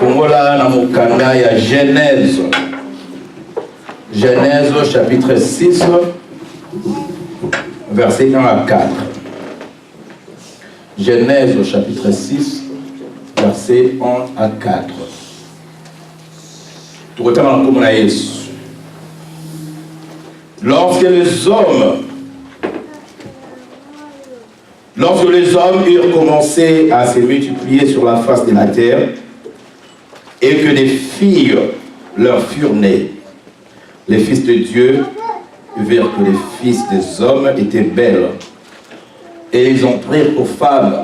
Kongola na mukanda ya Genèse. Genèse chapitre 6, verset 1 à 4. Genèse chapitre 6, verset 1 à 4. Tout le temps comme on Jésus. Lorsque les hommes eurent commencé à se multiplier sur la face de la terre, et que des filles leur furent nées, les fils de Dieu virent que les fils des hommes étaient belles, et ils en prirent aux femmes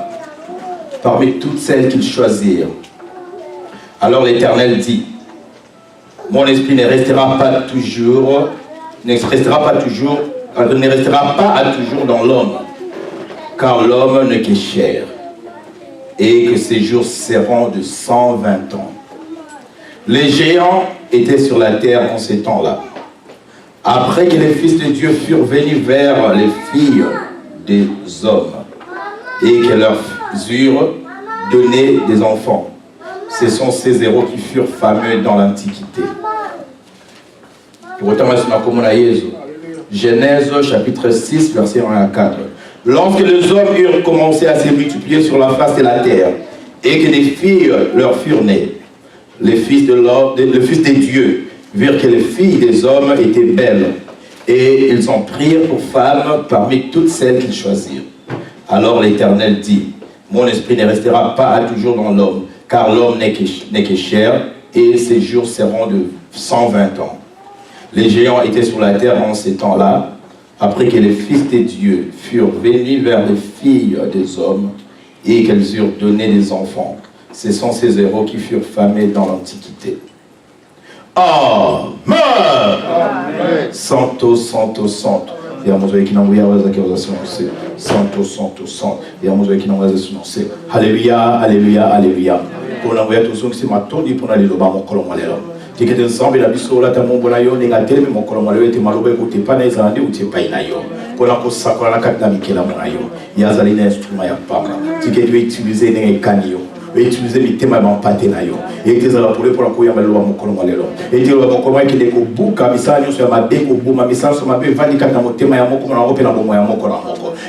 parmi toutes celles qu'ils choisirent. Alors l'Éternel dit, mon esprit ne restera pas à toujours dans l'homme, car l'homme n'est que chair, et que ses jours seront de 120 ans. Les géants étaient sur la terre en ces temps-là. Après que les fils de Dieu furent venus vers les filles des hommes, et que leur eurent donné des enfants, ce sont ces héros qui furent fameux dans l'Antiquité. Pour autant, Genèse chapitre 6, verset 1 à 4. Lorsque les hommes eurent commencé à se multiplier sur la face de la terre, et que des filles leur furent nées, les fils des dieux virent que les filles des hommes étaient belles, et ils en prirent pour femmes parmi toutes celles qu'ils choisirent. Alors l'Éternel dit, mon esprit ne restera pas à toujours dans l'homme, car l'homme n'est que chair, et ses jours seront de 120 ans. Les géants étaient sur la terre en ces temps-là, après que les fils des dieux furent venus vers les filles des hommes, et qu'elles eurent donné des enfants. Ce sont ces héros qui furent famés dans l'Antiquité. Amen. Santo, santo, santo. Santo, santo, santo. Alléluia, alléluia, alléluia. Pour l'envoyer tous ceux qui sont attendus pour aller au bas mon colon malheur. Tikete ensemble la biso la tamombo na yo ninga tele mon colon malheur ete malobe ko te pana ezandi ou te pai na yo. Pour la kosakola na katna mikela mo na yo. Yazali na instrument ya papa. Tikete utiliser ninga kanyo. Utiliser les thèmes en patenayo et ils ont pour la couille à l'eau mon colon malheur et ils ont comment qu'il est au bout comme ça nous sur ma déco bout ma message sur ma bé vandi katna mo thème ya mon comme on opéra mo ya mon colon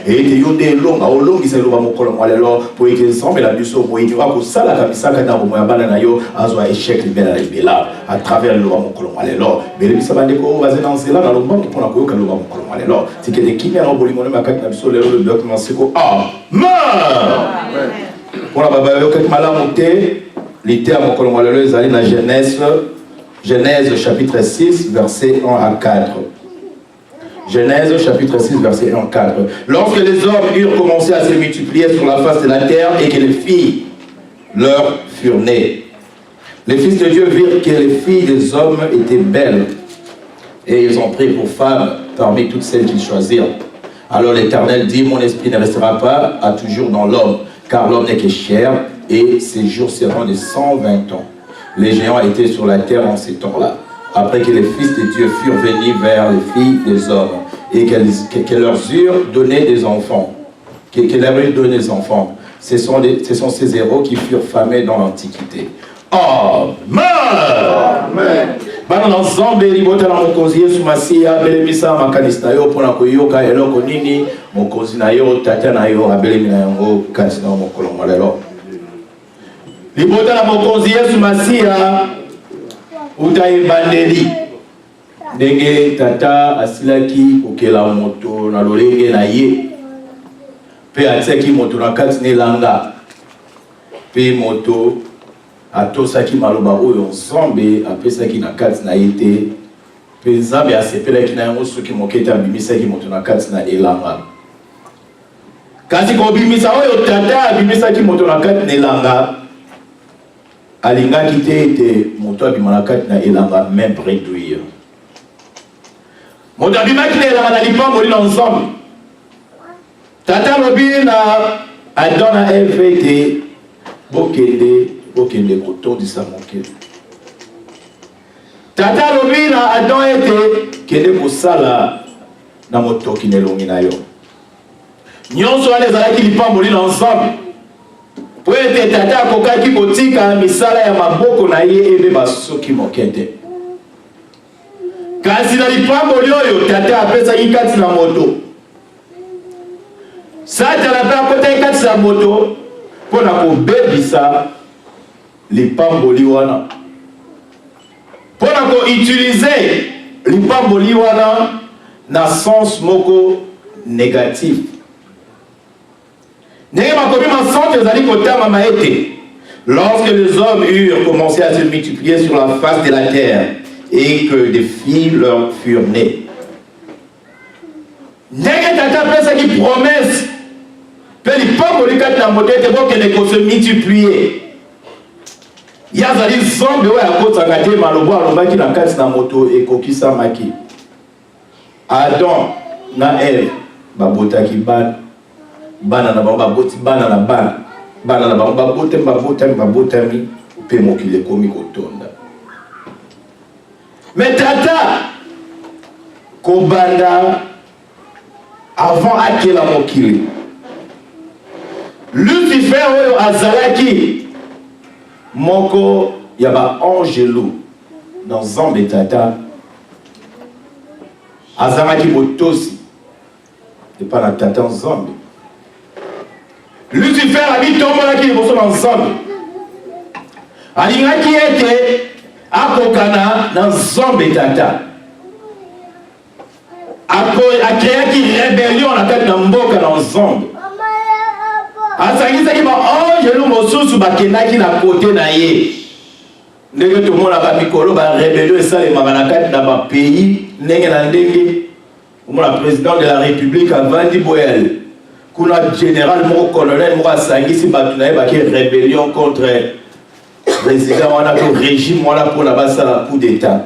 et ils ont des longs au long ils sont mon colon malheur pour qu'ils ensemble la biso pour ils vont ça la kamisa katna mo ya bala na yo azo échec libéra libéra à travers le mon colon malheur mais les bisa bande ko va danser là dans le monde pour la couille que le mon colon malheur c'est que des qui n'a pas bolimo ma katna biso le document c'est ko amen. Pour la baba yo quelque malamonté les termes que l'on va lire dans la Genèse chapitre 6 verset 1 à 4. Genèse chapitre 6 verset 1 à 4. Lorsque les hommes eurent commencé à se multiplier sur la face de la terre et que les filles leur furent nées, les fils de Dieu virent que les filles des hommes étaient belles, et ils ont pris pour femmes parmi toutes celles qu'ils choisirent. Alors l'Éternel dit, mon esprit ne restera pas à toujours dans l'homme, car l'homme n'est que chair, et ses jours seront de 120 ans. Les géants étaient sur la terre en ces temps-là, après que les fils de Dieu furent venus vers les filles des hommes, et qu'elles leur eurent donné des enfants. Qu'elles leur eurent donné des enfants. Ce sont ces héros qui furent famés dans l'Antiquité. Amen. Amen. Bana ensemble libota na mokonzi Yesu Masia belemisa makanisa yo pona koyoka eloko nini mokonzi na yo tata na yo abelemi na yango kanisa na mokolo malelo libota na mokonzi Yesu Masia utaibandeli ndenge tata asilaki kokela moto na lolenge na ye pe atsaki moto na kati nelanga pe moto atosaki maloba oyo nzambe apesaki na kati na yete pe nzambe asepelaki na yango soki mokete abimisaki moto na kati na elanga kasi kobimisa oyo tata abimisaki moto na kati na elanga alingaki te ete moto abima na kati na elanga même réduire moto abimaki na elanga na lipango lina nzambe tata lobi na Adam na Eve ete bokende kotondisa mokili tata lobi na Adam ete kende kosala na motoki nelongi na yo nyonso wana ezalaki lipamboli na nzambe po ete tata akokaki kotika misala ya maboko na ye ebe basoki mokete. Kasi na lipamboli oyo tata apesaki kati na moto. Satana mpe akotaki kati na moto mpona kobebisa lipamboli wana, mpona koutilize lipamboli wana na sens moko négatif. Ndenge makomi masanto ezali kotama ete lorsque les hommes eurent commencé à se multiplier sur la face de la terre et que des filles leur furent nées. Ndenge tata pesaki promesse pe lipamboli kati na moto ete bokende kose multiplier. Yazali zombe oyo akotanga te malobo alobaki na kati na moto ekokisamaki. Adam na Eve babotaki bana na bango baboti bana na bana na bango babotami pe mokili ekomi kotonda. Mais tata kobanda avant akela mokili, Lucifer oyo azalaki moko ya ba angelo dans Nzambe tata azalaki botosi epa na tata Nzambe. Lucifer abitombolaki liboso na Nzambe, alingaki ete akokana na Nzambe tata, akreaki rébellion na kati na mboka na Nzambe. Asangisaki ba angelo mosusu bakendaki na kote na ye. Ndenge tomona ba mikolo ba rébellion esalemaka na kati na ba pays ndenge na ndenge. Omona président de la République avandi boyel. Kuna général moko colonel moko asangisi bato na ye baki rébellion contre président wana ko régime wana mpona basala coup d'état.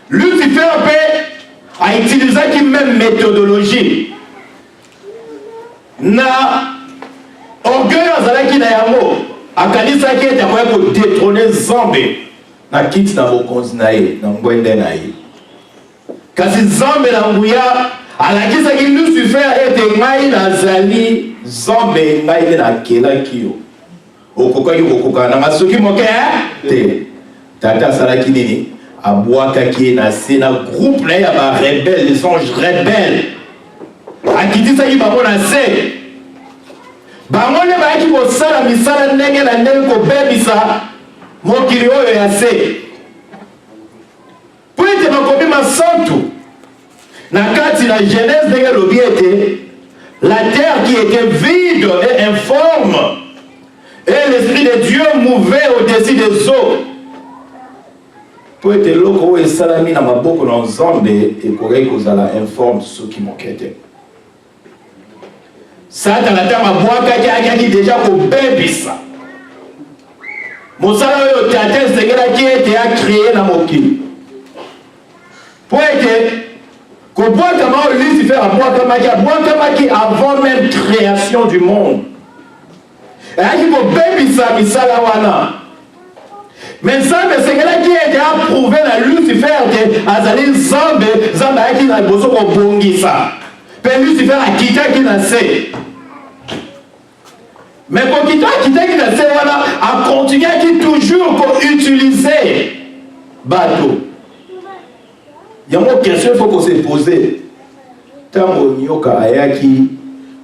Lucifer mpe autilisaki même méthodologie na orgueil azalaki na yango, akanisaki ete akoya kodétrôner Nzambe na kiti na bokonzi na ye na ngwende na ye. Kasi Nzambe na nguya alakisaki Lucifer ete ngai nazali Nzambe, ngai nde nakelaki yo, okokaki kokokana na masoki moke te. Tata asalaki nini? Abwakaki ye na se na groupe na ye ya ba rebelle, les anges rebelles, akitisaki bango na se. Bango nde bayaki kosala misala ndenge na ndenge kobebisa mokili oyo ya se. Po ete makomi masantu na kati na Genèse ndenge lobi ete la terre qui était vide et informe et l'esprit de Dieu mouvait au-dessus des eaux. Po ete loko oyo esalami na maboko na Nzambe ekokaki kozala informe soki moke te. Satana ta mabwakaki akaki deja kobebisa mosala oyo tata esengelaki ete acréé na mokili. Po ete kobwakama oyo Lucifer abwakamaki avant même création du monde. Ayaki kobebisa misala wana. Mais Nzambe esengelaki ete approuvé na Lucifer te azali Nzambe, Nzambe ayaki na liboso kobongisa. Pe Lucifer akitaki na se. Mais quand il a dit a continué toujours pour utiliser bateau. Il y a une question qu'il faut se poser. Tant que ayaki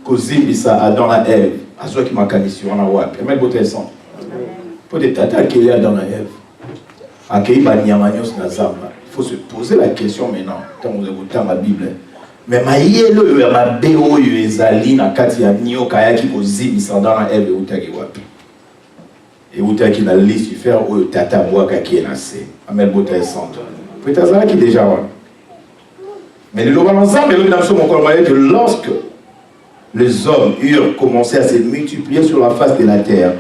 kozimbisa Adam na Ève, azo ki makanisi wana wapi. Mais bote son. Pour des tata qui est dans la Ève. Akei ba nyama nyos na zamba. Il faut se poser la question maintenant. Tant vous écoutez ma Bible. Mais mayelo yo ya mabe oyo ezali na kati ya nyoka yaki kozibisa dans la Ève utaki wapi. Et utaki na Lucifer oyo tata bwakaki na se. Amel bota centre. Peut-être qui déjà wana. Mais le loba ensemble le dans son corps que lorsque les hommes eurent commencé à se multiplier sur la face de la terre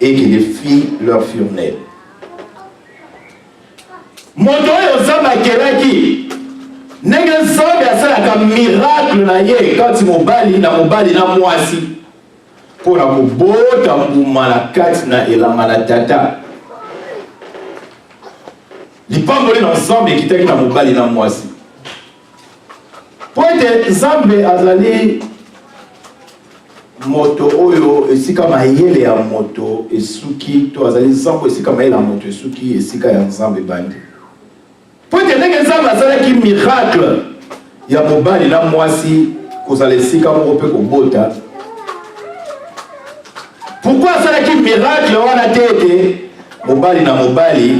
et que des filles leur furent nées. Moto yo zamba kelaki nenge Nzambe asalaka miracle na ye kati mobali na mwasi mpona kobota mbuma na kati na elanga na tata. Lipamboli na Nzambe ekitaki na mobali na mwasi. Po ete Nzambe azali moto oyo esika mayele ya moto esuki to azali nzambe esika mayele ya moto esuki esika ya nzambe bandi po ete ndenge nzambe asalaki miracle ya mobali na mwasi kozala esika moko mpe kobota. Pourquoi asalaki miracle wana te ete mobali na mobali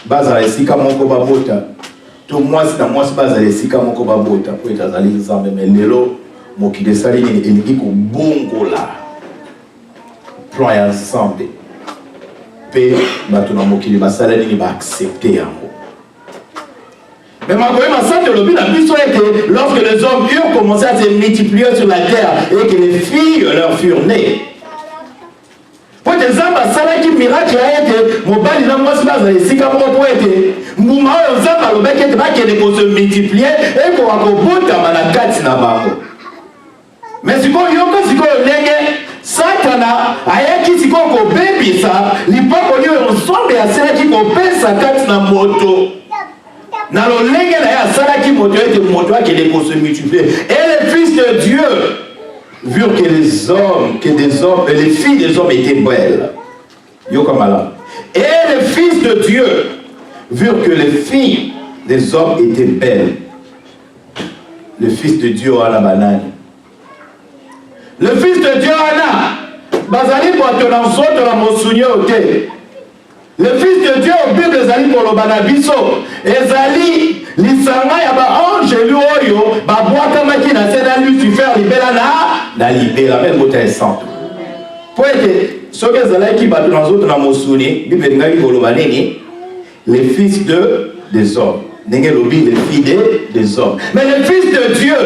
bazala esika moko babota to mwasi na mwasi bazala esika moko babota po ete azali nzambe. Me lelo mokili esali nini elingi kobongola plan ya nzambe mpe bato na mokili basala nini baaccepte yango. Mais ma lorsque les hommes eurent commencé à se multiplier sur la terre et que les filles leur furent nées, pour des hommes, ça qui miracle a été, mon bal n'a pas se si comme pour être, mon mari aux hommes, le mec est pas qu'il se multiplier et qu'on va compoter à la carte na bango. Mais si qu'on y a si qu'on nègre, Satana, ayaki si qu'on baby ça, l'hypocrisie ensemble à celle qui compte sa carte na moto. Dans le lenge na ya sala qui moto était moto qui les se multiplier. Et les fils de Dieu virent que les hommes, les filles des hommes étaient belles. Yo comme là. Et les fils de Dieu virent que les filles des hommes étaient belles. Le fils de Dieu a la banane. Le fils de Dieu a la bazali pour te lancer de la monsougne au thé. Le fils de Dieu au Bible ezali kolobana biso ezali lisanga ya ba ange oyo ba boaka maki na sena Lucifer libela na libela même mota esante. Poete soki ezalaki bato na nzoto na mosuni Bible ngaki koloba nini les fils des hommes ndenge lobi les filles des hommes. Mais le fils de Dieu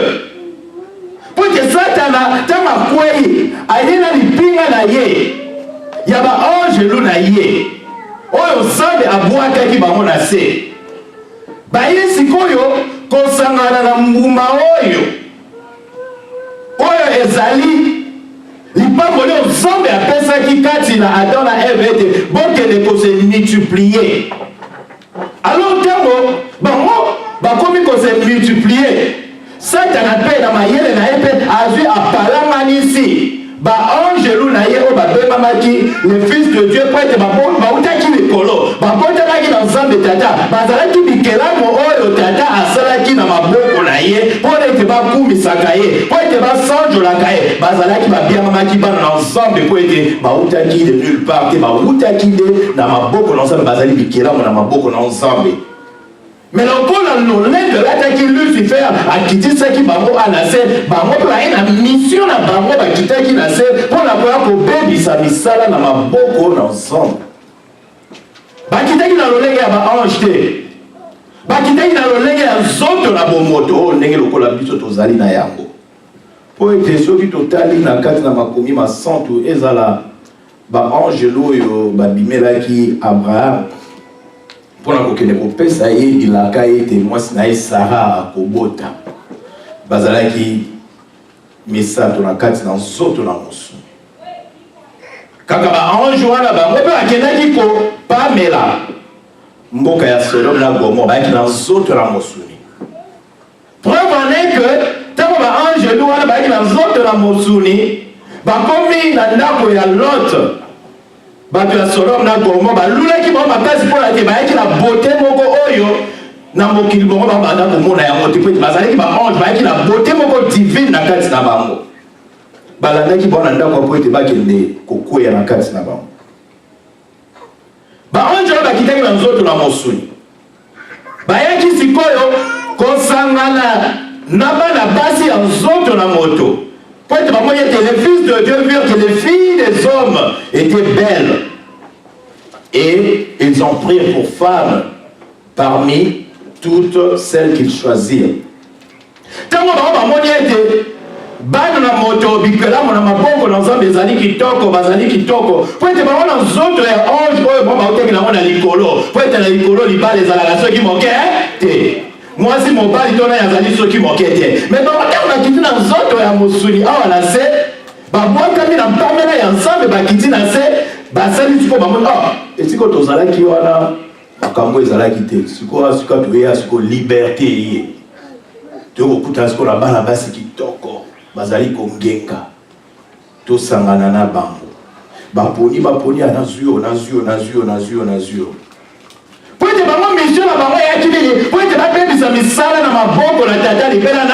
poete Satana tama kwei ayena lipinga na ye ya ba ange na ye oyo nzambe abwakaki bango na se baye sikoyo kosangana na mbuma oyo ezali lipango leo nzambe apesaki kati na Adam na Eve ete bokende kose multiplier. Alors ntango bango bakomi kose multiplier Satana mpe na mayele na ye mpe azwi apalanganisi ba angelu na ye o ba bemamaki le fils de Dieu prêtre ba utaki likolo ba kotelaki na nzambe tata bazalaki bikelamo oyo tata asalaki na maboko na ye po ete bakumisaka ye po ete basanjolaka ye bazalaki babiamamaki bana na nzambe po ete bautaki de nulle part te bautaki nde na maboko na nzambe bazali bikelamo na maboko na nzambe. Mais lokola lolenge lataki Lucifer akitisaki bango anase bango mpe baye na mission na bango bakitaki na se mpona koya kobebisa misala na maboko na nzambe. Bakitaki na lolenge ya baange te bakitaki na lolenge ya nzoto na bomoto oyo ndenge lokola biso tozali na yango po ete soki totali na kati na makomi masantu ezala baangelo oyo babimelaki Abraham pour la kokende kopesa ye ilaka ete mwasi na ye Sara akobota bazalaki misato na kati na nzoto na mosu kaka baange wana bango mpe bakendaki kopamela mboka ya Sodome na Gomore bayaki na nzoto na mosuni. Preuve en est que ntango baange wana bayaki na nzoto na mosuni bakomi na ndako ya Lot bato ya Sodome na Gomore balulaki bango makasi mpo na te bayaki na bote moko oyo na mokili bango babanda komona yango te po ete bazalaki baange bayaki na bote moko divine na kati na bango balandaki bango na ndako po ete bakende kokweya na kati na bango. Baange oyo bakitaki na nzoto na mosuni bayaki sikoyo kosangana na bana basi ya nzoto na moto. Les fils de Dieu virent que les filles des hommes étaient belles et ils ont pris pour femmes parmi toutes celles qu'ils choisirent. Tango bamoni ete bana na moto bikelamo na maboko na nzambe ezali kitoko bazali kitoko po ete bango na nzoto ya ange oyo bauteki nango na likolo po ete na likolo libala ezalaka soki moke te mwasi mobali tona yazali soki moke te. Mais bamatako bakiti na nzoto ya mosuni awa na se babwakami na mpamela ya nzambe bakiti na se basali siko bamoni esiko tozalaki wana makambo ezalaki te sikoyo sika toyeya siko liberté ye tokokuta siko na bana basi kitoko bazali kongenga to sangana na bango baponi anazio pour être bango mission na bango ya kili pour être bapebisa misala na maboko na tata libela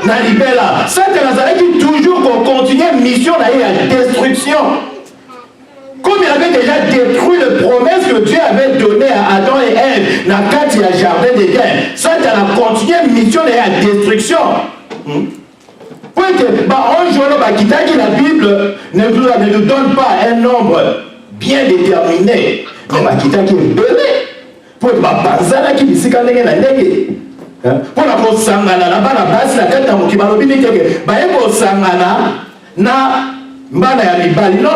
na libela Satan azalaki toujours qu'on continue mission na ya destruction. Comme il avait déjà détruit les promesses que Dieu avait données à Adam et Ève dans le jardin d'Éden, Satan a continué une mission de la destruction. Pour que un jour, la Bible ne nous donne pas un nombre bien déterminé, mais la qui est belé. Pour que Bazana qui dit que la pour la Kosangana, la base, la carte à Mokibalobi, na mbana ya mibali non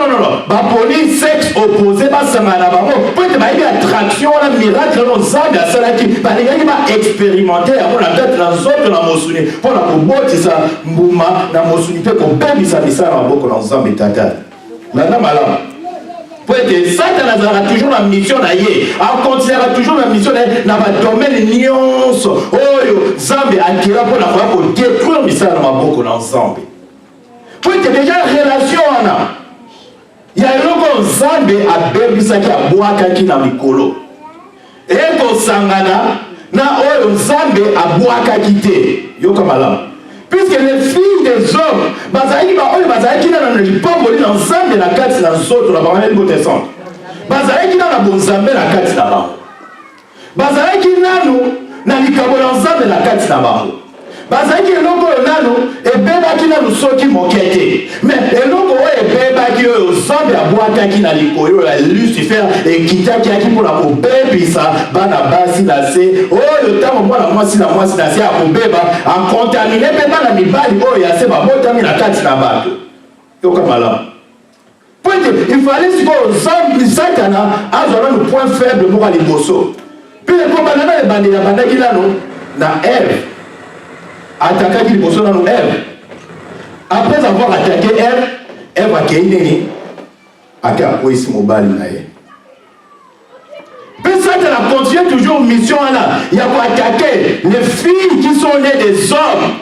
baponi sexe opposé basangana bango po ete bayebi attraction wana miracle no nzambe asalaki balingaki baexpérimente yango na kati na nzoto na mosuni mpo na kobotisa mbuma na mosuni mpe kobebisa misala na maboko na nzambe tata landa malamu po ete Satan azalaka toujours na mission na ye akontinuaka toujours na mission na ye na badomaine nyonso oyo nzambe akira mpo na koya kodétruire misala na maboko na nzambe. Pour que déjà relation il y a un Nzambe a bebisaki a boakaki na mikolo eko sangana na oyo Nzambe a boakaki te yoka malamu puisque les filles des hommes bazalaki ba oyo bazalaki na lipamboli na Nzambe na kati na nzoto na bango botesante bazalaki na bonzambe na kati na bango bazalaki nanu na likambo na Nzambe na kati na bango bazalaki eloko oyo nanu ebebaki nanu soki moke te mais eloko oyo ebebaki oyo Nzambe abwakaki na likolo ya Lucifer ekitaki mpona kobebisa bana basi na se oyo ntango mwana mwasi na se akobeba akontamine mpe bana mibali oyo ya se babotami na kati na bato yoka malamu po ete ifali sikoyo Satana azwa nanu point faible moko ya liboso mpe ekobanda na ebandeli abandaki nanu na Ève attaqué liboso nanu Ève. Après avoir attaqué Ève a kéineni ake akwesi mobali na ye. Mais Satan a continué toujours mission là. Il y a pour attaquer les filles qui sont nées des hommes.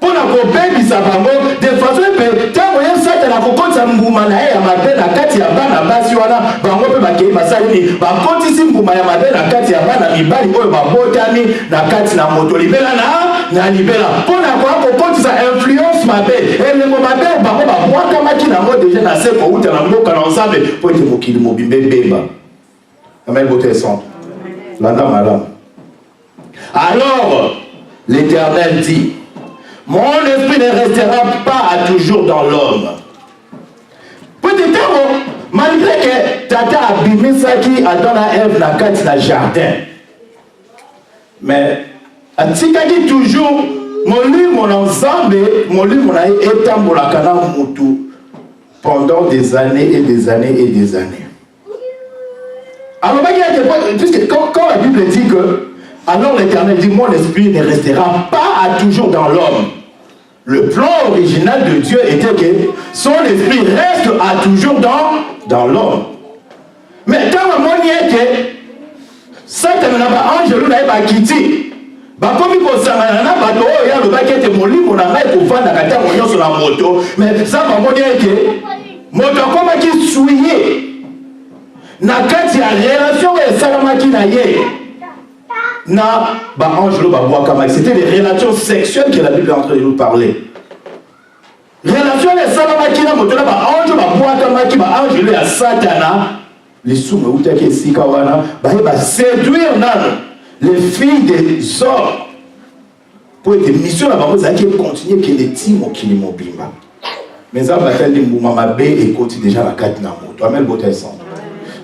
Pour la kobebisa bango de façon que tango ye Satan a kokotisa mbuma na ye ya mabe na kati ya bana basi wana bango mpe bakei basali nini bakotisi mbuma ya mabe na kati ya bana mibali oyo babotami na kati na moto libela na libela mpo na koya kokotisa influence mabe elembo mabe bango babwakamaki nango deja na se kouta na mboka na Nzambe mpo ete mokili mobimba ebeba amen botesante landa malamu. Alors l'Éternel dit: mon esprit ne restera pas à toujours dans l'homme. Peut-être, malgré que Tata a bimisaki Adam et Ève na kati na jardin, mais atikaki toujours molimo na Nzambe, molimo na etambolaka na mutu pendant des années et des années et des années. Alors, puisque quand la Bible dit que alors l'Éternel dit: mon esprit ne restera pas à toujours dans l'homme. Le plan original de Dieu était que son esprit reste à toujours dans l'homme. Mais quand on y était, Satan n'a pas ange, n'a pas quitté. Bakomi kosangana na bato oyo ya lobaki ete molimo na ngai kovanda kati yango nyonso na moto, mais ça bamoni ete moto akomaki souillé na kati ya relation oyo esalamaki na ye na ba ange lo babwakama. C'était les relations sexuelles que la Bible est en train de nous parler. Relation les salamaki na moto na ba ange babwakamaki ba ange lo ya Satana les soumé utaki esika wana ba séduire nano les filles des hommes pour être mission na bango zaki continuer que les timo kili mobimba mais ça va faire des mouvements mabe et continue déjà la kati na moto amen botesson.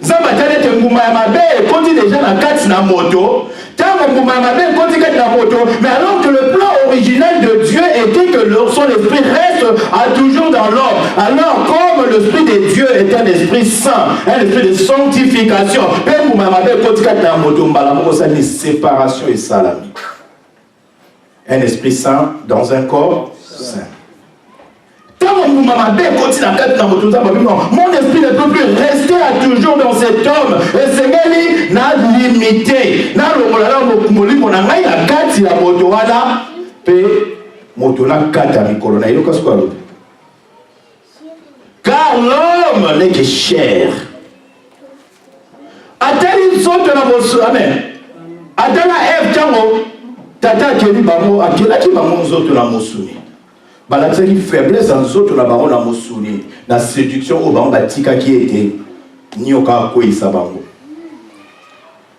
Nzamba tane te mbuma ya mabe konti déjà na kati na moto tango mbuma ya mabe konti kati na moto, mais alors que le plan original de Dieu était que son esprit reste à toujours dans l'homme. Alors comme l'esprit de Dieu est un esprit saint, un esprit de sanctification, pe mbuma ya mabe konti kati na moto mbala moko ça une séparation et salami. Un esprit saint dans un corps saint. Mon esprit ne peut plus rester à toujours dans cet homme. Et Seigneur n'a limité. N'a la kati la motoana pe motola kata mikolo na yoka skolo. car l'homme n'est que chair. Atali nzoto na mosu, amen. Atala Ève tango, tata keli bango, akelaki bango nzoto na mosuni. Balakisaki faiblesse en nzoto na bango na mosuni, na séduction au bango batika qui était nyoka koisa bango.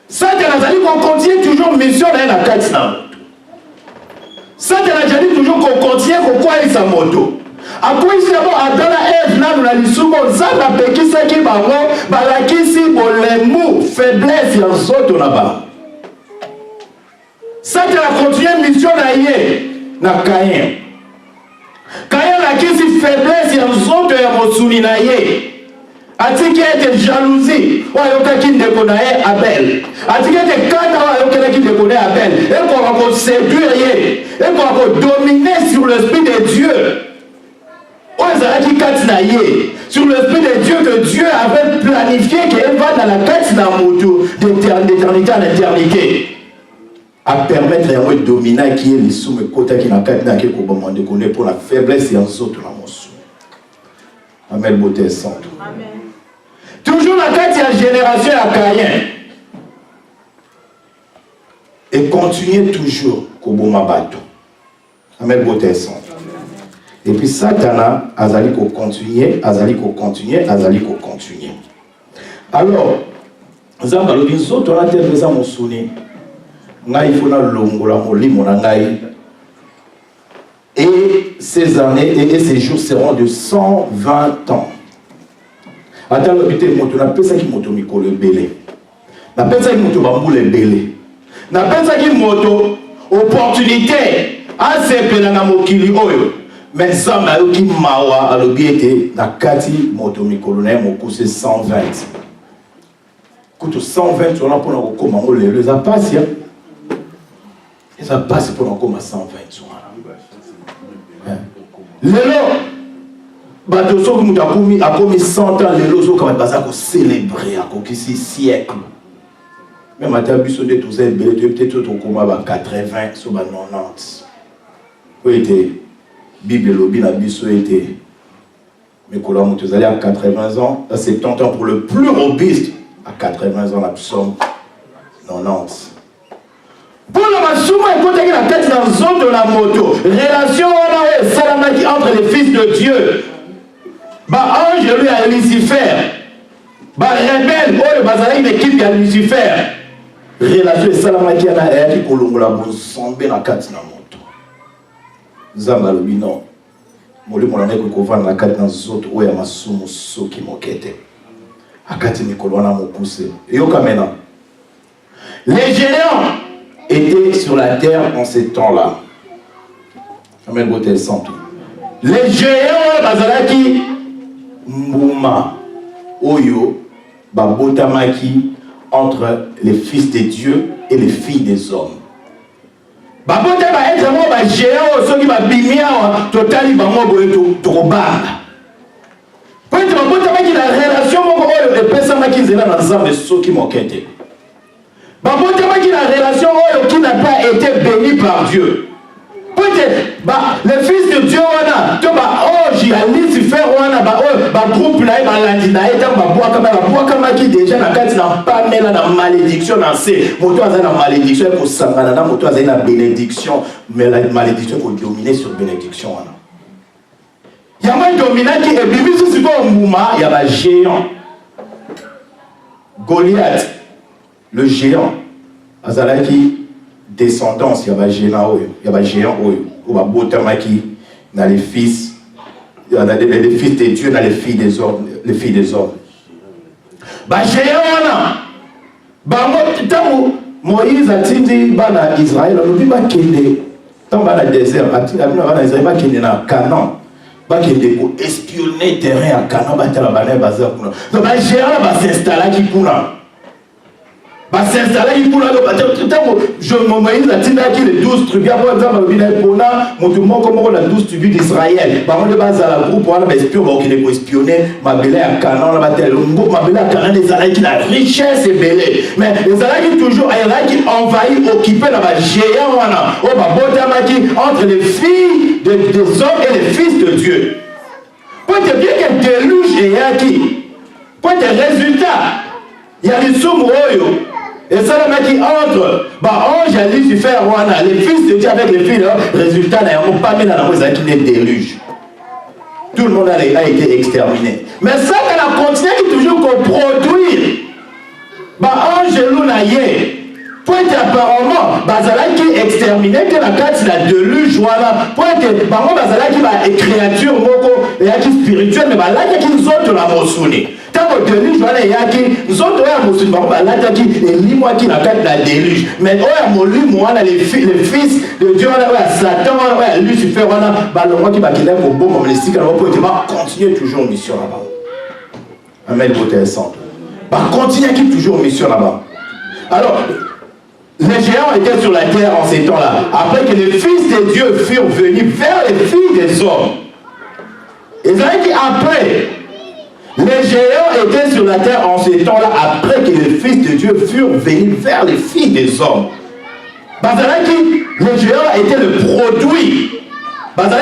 Satan azali qu'on continue toujours mission na na kati na moto. Satan azali toujours qu'on continue qu'on koisa moto. Après c'est bon Adana Ève na lisumo nzamba pekisaki bango balakisi bolemu faiblesse en nzoto na bango. Satan a continué mission na ye na Caïn. Caïn a kisi faiblesse ya nzoto ya mosuni na ye. Atiki ete jalousie wa yokaki ndeko na ye Abel. Atiki ete kata wa yokaki ndeko na Abel. Et qu'on va séduire ye. Et qu'on va dominer sur l'esprit de Dieu. Sur l'esprit de Dieu que Dieu avait planifié qu'elle va dans la quête d'un moto d'éternité en éternité. À permettre à un dominant qui est le somme côté qui n'a qu'à dire qu'on pour la faiblesse et en autres la motion. Amen, beauté sainte. Toujours la quête de la génération à Caïn. Et continuer toujours comme bon bateau. Amen, beauté sainte. Et puis Satan azali ko continuer. Alors, nzamba lobi nzoto na tepesa mosuni. Ngai fona longola molimo na ngai. Et ces années et ces jours seront de 120 ans. Attends le bité moto na pesa ki moto mikolo ebele. Na pesa ki moto bambule ebele. Na pesa ki moto opportunité a sepela na mokili oyo. Mais ça m'a eu qui mawa à l'obéité na kati moto mikolo na mo kuse 120. Kuto 120 on a pour na koma ngole les a passé. Et ça passe pour na koma 120 soir. Lelo bato so muta komi a komi 100 ans lelo so ka baza ko célébrer a ko kisi siècle. Même à tabiso de tous ces belé peut-être to koma ba 80 so ba 90. Oui était Bible lobby la biso était mais quand on est allé à 80 ans, à 70 ans pour le plus robuste, à 80 ans la somme 90. Pour la massouma et côté la tête dans zone de la moto, relation salamaki entre les fils de Dieu. Bah ange lui à Lucifer. Bah rebelle, oh bah une équipe à Lucifer. Relation salamaki à la qui kolongola bon sombe na tête na moto. Zamba lobi non. Moli monane ko kovana na kati na zoto oya masumu soki mokete. Akati mikolo na mopuse. Yo kamena. Les géants étaient sur la terre en ces temps-là. Amen botel santo. Les géants bazalaki mbuma oyo babotamaki entre les fils de Dieu et les filles des hommes. Babote ba être mo ba géant soki ba bimia totali ba mo boye to kobanga. Peut-être babote ba ki la relation mo oyo epesa ma ki zela na nzambe soki mokete. Babote ba ki la relation oyo qui n'a pas été béni par Dieu. Peut-être ba les fils de Dieu wana to ba oji à Lucifer wana ba groupe na ba landi na eta ba boa kama ki déjà na kati na pamela na malédiction na se moto azana malédiction ko sangana na moto azana bénédiction mais la malédiction ko dominer sur bénédiction wana yama dominer ki e bibisu siko mbuma ya ba géant Goliath le géant azalaki descendance ya ba géant oyo ou ba botamaki na les fils de Dieu dans les filles des hommes. Ba géant bango tango Moïse atindi bana Israël lobi ba kende tango bana désert atindi bana Israël ba kende na Canaan ba kende ko espionner terrain à Canaan ba tala bana bazar kuna donc ba géant ba s'installer qui kuna ba s'installer pour la je Moïse a dit qu'il les 12 tribus pour exemple pona motumo comme la 12 tribus d'Israël par contre base à la groupe on a espion qui les espionner ma belé à Canaan la tel ma belé à Canaan les Israéliens qui la richesse est belé mais les Israéliens toujours qui envahit occuper la géant wana au ba botamaki entre les filles des hommes et les fils de Dieu. Pour être bien que déluge et yaki. Pour être résultat. Il y a les sommes et ça le mec qui entre. Bah ange a Lucifer wana les fils de Dieu avec les filles résultat n'a pas mis dans la maison qui n'est déluge. Tout le monde a été exterminé. Mais ça qu'elle a continué qui toujours qu'on produire. Bah ange l'unaye. Pour être apparemment, bazala qui est exterminé que la carte la déluge voilà. Pour être bah bazala qui va créature moko et qui spirituelle mais bah là qui nous autres la mosuni. Tant que déluge voilà et qui nous autres la mosuni bah là qui et lui-moi qui la carte la déluge. Mais oh ya molu moi les fils de Dieu là Satan là Lucifer voilà bah le moi qui va quitter au bon moment les stick alors pour va continuer toujours mission là-bas. Amen côté centre. Bah continuer qui toujours mission là-bas. Alors les géants étaient sur la terre en ces temps-là. Après que les fils de Dieu furent venus vers les filles des hommes. Et ça dit après, les géants étaient sur la terre en ces temps-là. Après que les fils de Dieu furent venus vers les filles des hommes. Parce que les géants étaient le produit. Parce que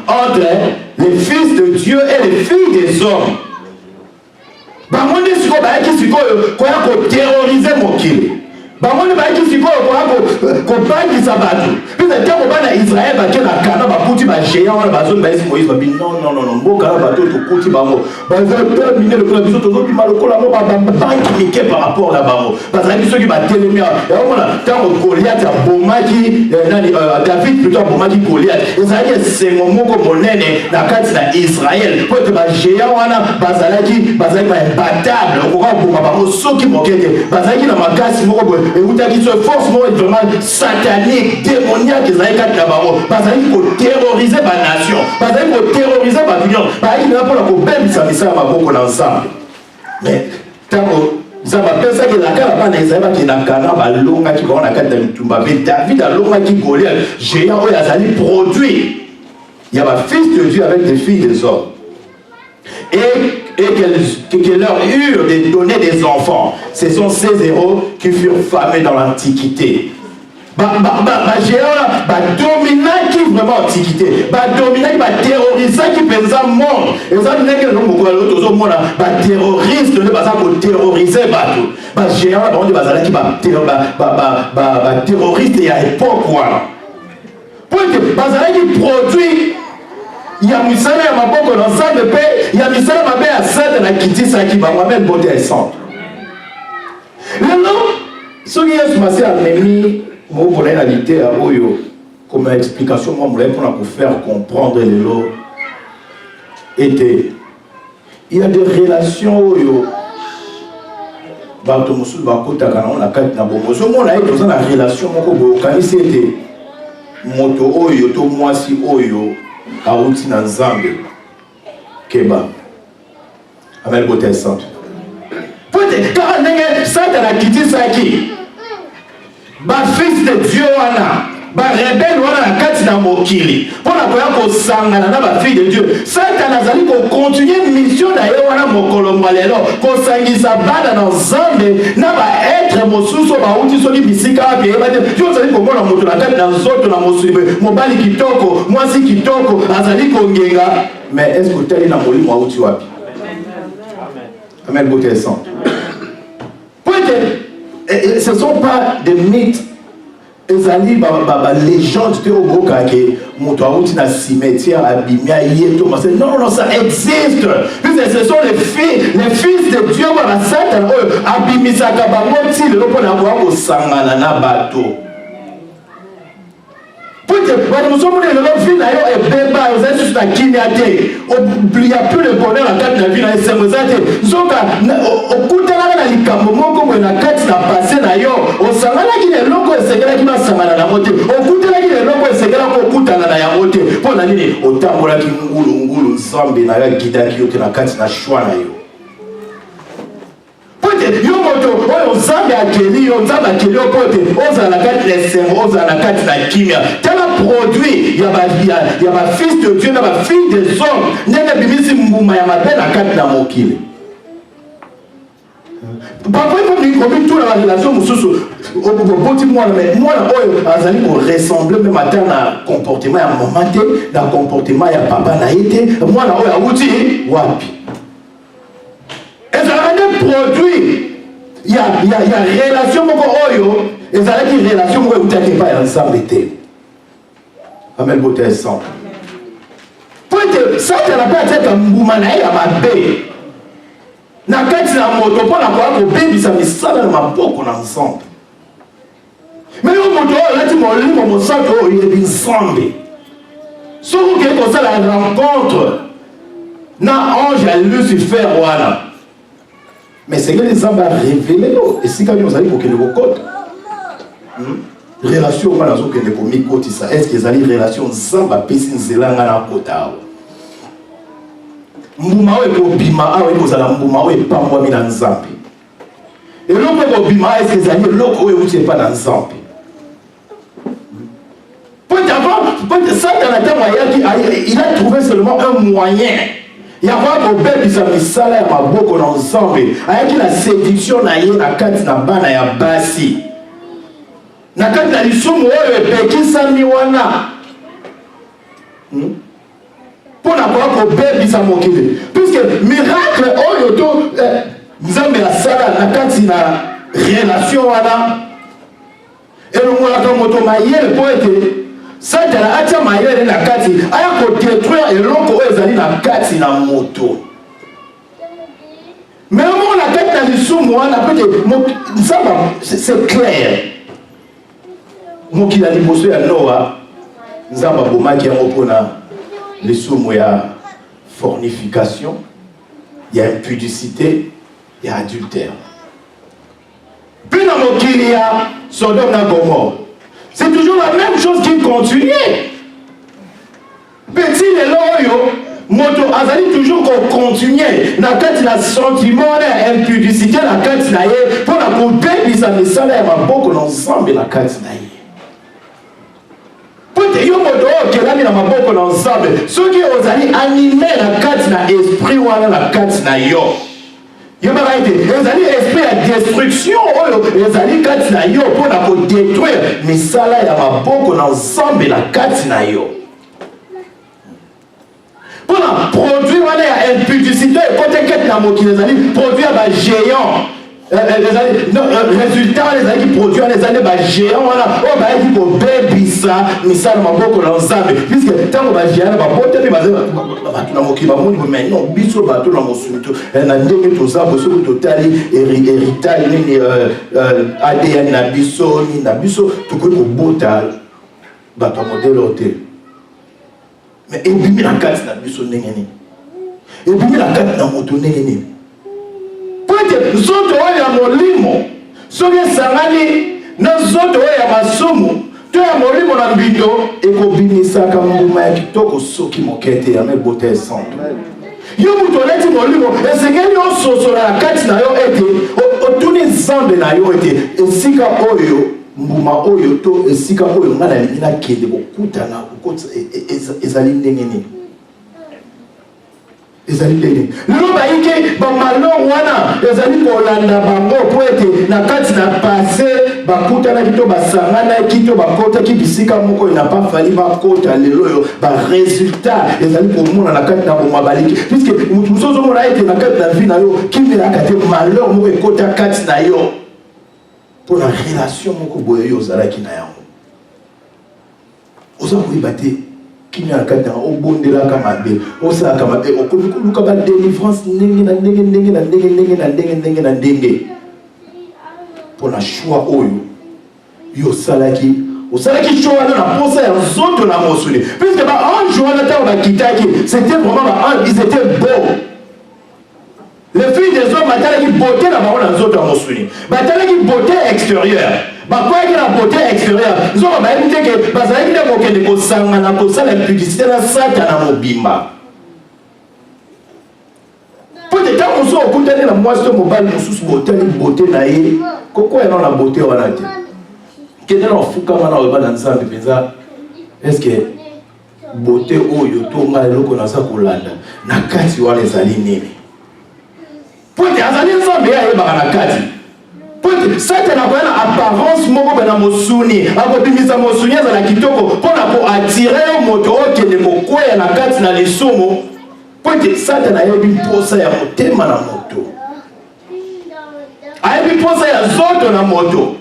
entre les fils de Dieu et les filles des hommes. Bamoni siko ba yaki siko ko ya ko terroriser mokili. Bamoni ba yaki siko ko bangi sabatu. Puis tant ko bana Israël ba kena kana ba kuti ba géant wala ba zone ba isi Moïse ba bi non mboka ba to kuti ba mo. Ba za terminer le plan biso to zo ma lokola mo ba bangi mike par rapport là ba mo. Ba za biso ki ba telemia. Ya mona tant ko Goliath a bomaki David plutôt bomaki Goliath. Ça y est c'est mon moko monene na kati na Israël. Pour que ba géant wana bazalaki ba battable, on va pour ma soki mokete, bazaki na makasi moko boy, et vous t'aki ce force vraiment satanique, démoniaque, ezali kati na bango, bazaki ko terroriser ba nation, bazaki ko terroriser ba union, bazaki na pour la ko bemisa misala maboko na ensemble. Mais tango ça va penser que la kala bana Israël qui na kana ba longa ki ba na kati na mitumba, mais David a longa ki Goliath, géant oyo azali produit. Il y a un fils de Dieu avec des filles des hommes. Et que leur eurent de donner des enfants. Ce sont ces héros qui furent famés dans l'Antiquité. Dominant qui vraiment Antiquité. Dominant qui va terroriser qui pense à monde. Et ça veut dire que nous avons terroriste, nous avons terroriser tout. Géant, on dit qui va terroriste et à l'époque. Pour que qui produit. Il y a misala ya maboko na nzambe pe il y a misala mabe ya sata na kitisa ki ba mwamel bote ya centre. Lelo soki Yesu masi amemi mo na réalité ya oyo comme explication moi moulay pour nous faire comprendre lelo était il y a des relations oyo bato mosusu bakotaka na ona kati na bongo so mona ete oza na relation moko boyo okanisi ete moto oyo to mwasi oyo Aouti na Nzambe Keba Amel Bote Centre. Peut-être quand on est Satan a quitté ça qui ba fils de Dieu wana ba rebelle wana na kati na mokili pour la koya ko sangana na ba fille de Dieu. Satan azali ko continuer mission na ye wana mokolo malelo ko sangisa bana na Nzambe na ba être mosusu ba uti soli bisika bi ba de Dieu azali ko mona moto na kati na nzoto na mosulibe mobali kitoko mwasi kitoko azali ko ngenga mais est-ce que tali na molimo wa uti wapi? Amen. Beauté centre. Peut-être ce ne sont pas des mythes. Ezali légende te oboka ke moto auti na cimetière abimia yeto non ça existe. Ce sont les fils de Dieu ba Satan abimisaka bango ti lelo pona ko sangana na bato. Peut-être nous sommes les filles d'ailleurs et bébé vous êtes juste à Kinyate. Il n'y a plus de bonheur en tête de la vie dans les semozate. Zoka au kutana na likambo moko na kati na passé na yo. O sangana ki le loko esekela ki ba sangana na mote. O kutana ki le loko esekela ko kutana na ya mote. Pona nini otambola ki ngulu Nzambe na ya gidaki yo na kati na shwa na yo. Yo moto oyo Nzambe akeli yo Nzambe akeli yo kote oza na kati na sembo oza na kati na kimia tala produit ya ba fils de Dieu na ba fille des hommes ndenge bimisi mbuma ya mabe na kati na mokili. Papa il faut comme tout la relation mususu oboti moi oyo azali ko ressembler même à un comportement ya maman te na comportement ya papa na été moi oyo awuti wapi ezala des produits il y a relation moko oyo ezala ki relation moko utaki pa ensemble te amen beauté ensemble pointe ça tu n'a pas été mbuma na ya mabe na kati na moto pona kwa ko bebisa misala na maboko na ensemble mais au moto là tu molimo mosato il est ensemble soko ke ko ça la rencontre na ange à Lucifer wana mais c'est que les hommes ont révélé et si quand nous allons pour que nous code relation on a que les commis côté ça est-ce que les relations zamba pesin zelanga na kota mbuma we ko bima awe ko zala mbuma we pa moi mina nzambe et l'autre ko bima est-ce que les amis l'autre we uti pas dans nzambe pour ça dans la terre il a trouvé seulement un moyen. Il y a quoi pour bébé ça me salaire ma beaucoup ensemble avec la séduction na ye na kati na bana ya basi na kati na lisumu oyo epekisa miwana pour na quoi pour bébé ça mokile puisque miracle oyo to nzambe la sala na kati na relation wana et le mola comme moto mayele pour être Satan a atia mayele na kati aya ko détruire eloko ezali na kati na moto. Mais on la tête na lisumu wana peut-être c'est clair. Moki la liboso ya Noah nzamba bomaki yango pona lisumu ya fornication, il y a impudicité, il y a adultère. Puis na mokili ya Sodome na Gomorrhe. C'est toujours la même chose qui continue. Petit les loyo, moto azali toujours qu'on continue. Na kati na sentiment na impudicité na kati na ye pour la couper bisa misala ya maboko ensemble na kati na ye. Pote yo moto kelami na maboko ensemble. Ceux qui ozali animé na kati na esprit wana na kati na yo. Yo ba ite ezali esprit ya destruction oyo ezali kati na yo pour na ko détruire misala ya maboko na ensemble na kati na yo pour na produire wana ya impudicité côté kati na mokili ezali produire ba géant résultat les amis produire les années ba géant wana o ba iti ko bebisa misala maboko na ensemble puisque tango ba géant ba bote pe ba na mokili ba moni mais non biso ba to na mosuto na ndenge to za boso to tali héritage ni ADN na biso to ko bota ba to modèle hotel mais ebimi na kati na biso ndenge ni ebimi na kati na moto ndenge ni pote zoto ya molimo soki esangani na zoto ya masumu to ya molimo na mbindo ekobimisaka mbuma ya kitoko soki mokete ya mebote esantre yo mutu oleti molimo esengeli ososola na kati na yo ete otuni nzambe na yo ete esika oyo mbuma oyo to esika oyo nga nalingi nakende kokutana ezali ndenge nini ezali ndenge lelo bayike bamalor wana ezali kolanda bango po ete na kati na passé bakutanaki to basanganaki to bakotaki bisika moko ina pas fali bakota lelo oyo baresultat ezali komona na kati na bomwa baliki puisque mutu mosusu ozomona ete na kati na vie na yo kimelaka te malheur moko ekota kati na yo mpo na relation moko boye oyo ozalaki na yango oza koyeba te qui n'a qu'à dire au bon de la camarade, au sa camarade, au coup de délivrance, pour la choix oyo, yo salaki, au salaki choix na posa ya zoto na mosuni, puisque bah un jour na ta ba kitaki, c'était vraiment bah ils étaient beaux. Les filles des hommes batalaient qui beauté la parole dans zoto na mosuni, batalaient qui beauté extérieure. Bah quoi que la beauté extérieure, nous avons dit que parce que les moquets de kosanga na kosa la publicité na sata na mobimba. Peut-être qu'on soit au côté de la moitié de mobile nous sous beauté na ye, koko est dans la beauté on a dit. Qu'est-ce que l'on fout comme on a dans ça pensa est-ce que beauté o yoto ngalo ko na sa kolanda na kati wale zali nini. Peut-être azali nzambe ya ba na kati. Peut-être Satan a une apparence moko bana mosuni, akobimisa mosuni za la kitoko pona ko attirer moto okende mokwea na kati na lisumu. Pote Satan a yebi posa ya motema na moto. A yebi posa ya zoto na moto.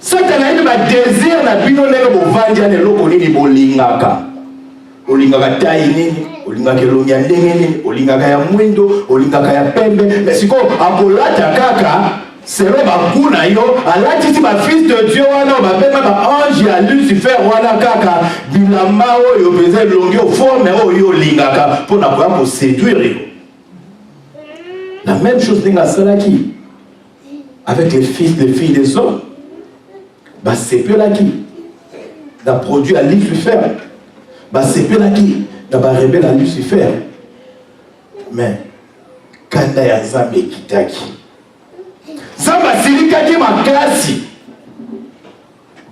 Satan a yebi ba désir na bino ndenge bovandi ane loko nini bolingaka. Olingaka tayi nini, olingaka elongi ya ndenge nini, olingaka ya mwindo, olingaka ya pembe. Mais siko akolata kaka selo bakuna yo, alatisi ba fils de Dieu wana, bapema ba ange ya Lucifer wana kaka, bilamba oyo peza elongi o forme oyo olingaka pona koya ko séduire yo. La même chose ndenge asalaki avec les fils, les filles des hommes. Bah sepelaki da produit à Lucifer. Bah sepelaki da ba rebelle à Lucifer. Mais kanda ya Nzambe kitaki. Zamba silikaki makasi.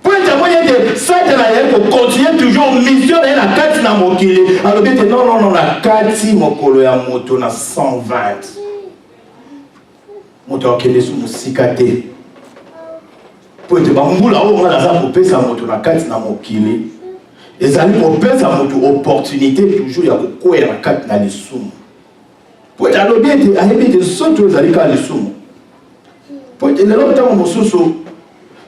Pour être moyen de Satan a continuer toujours mission na kati na mokili. Alors bien non na kati mokolo ya moto na 120. Moto akende su musikate. Pour être bambula o ngala za kopesa moto na kati na mokili. Ezali kopesa moto opportunité toujours ya kokwela na kati na lisumu. Pour être alobie te ayebi te soto ezali ka lisumu. Pour être lelo ntango mosusu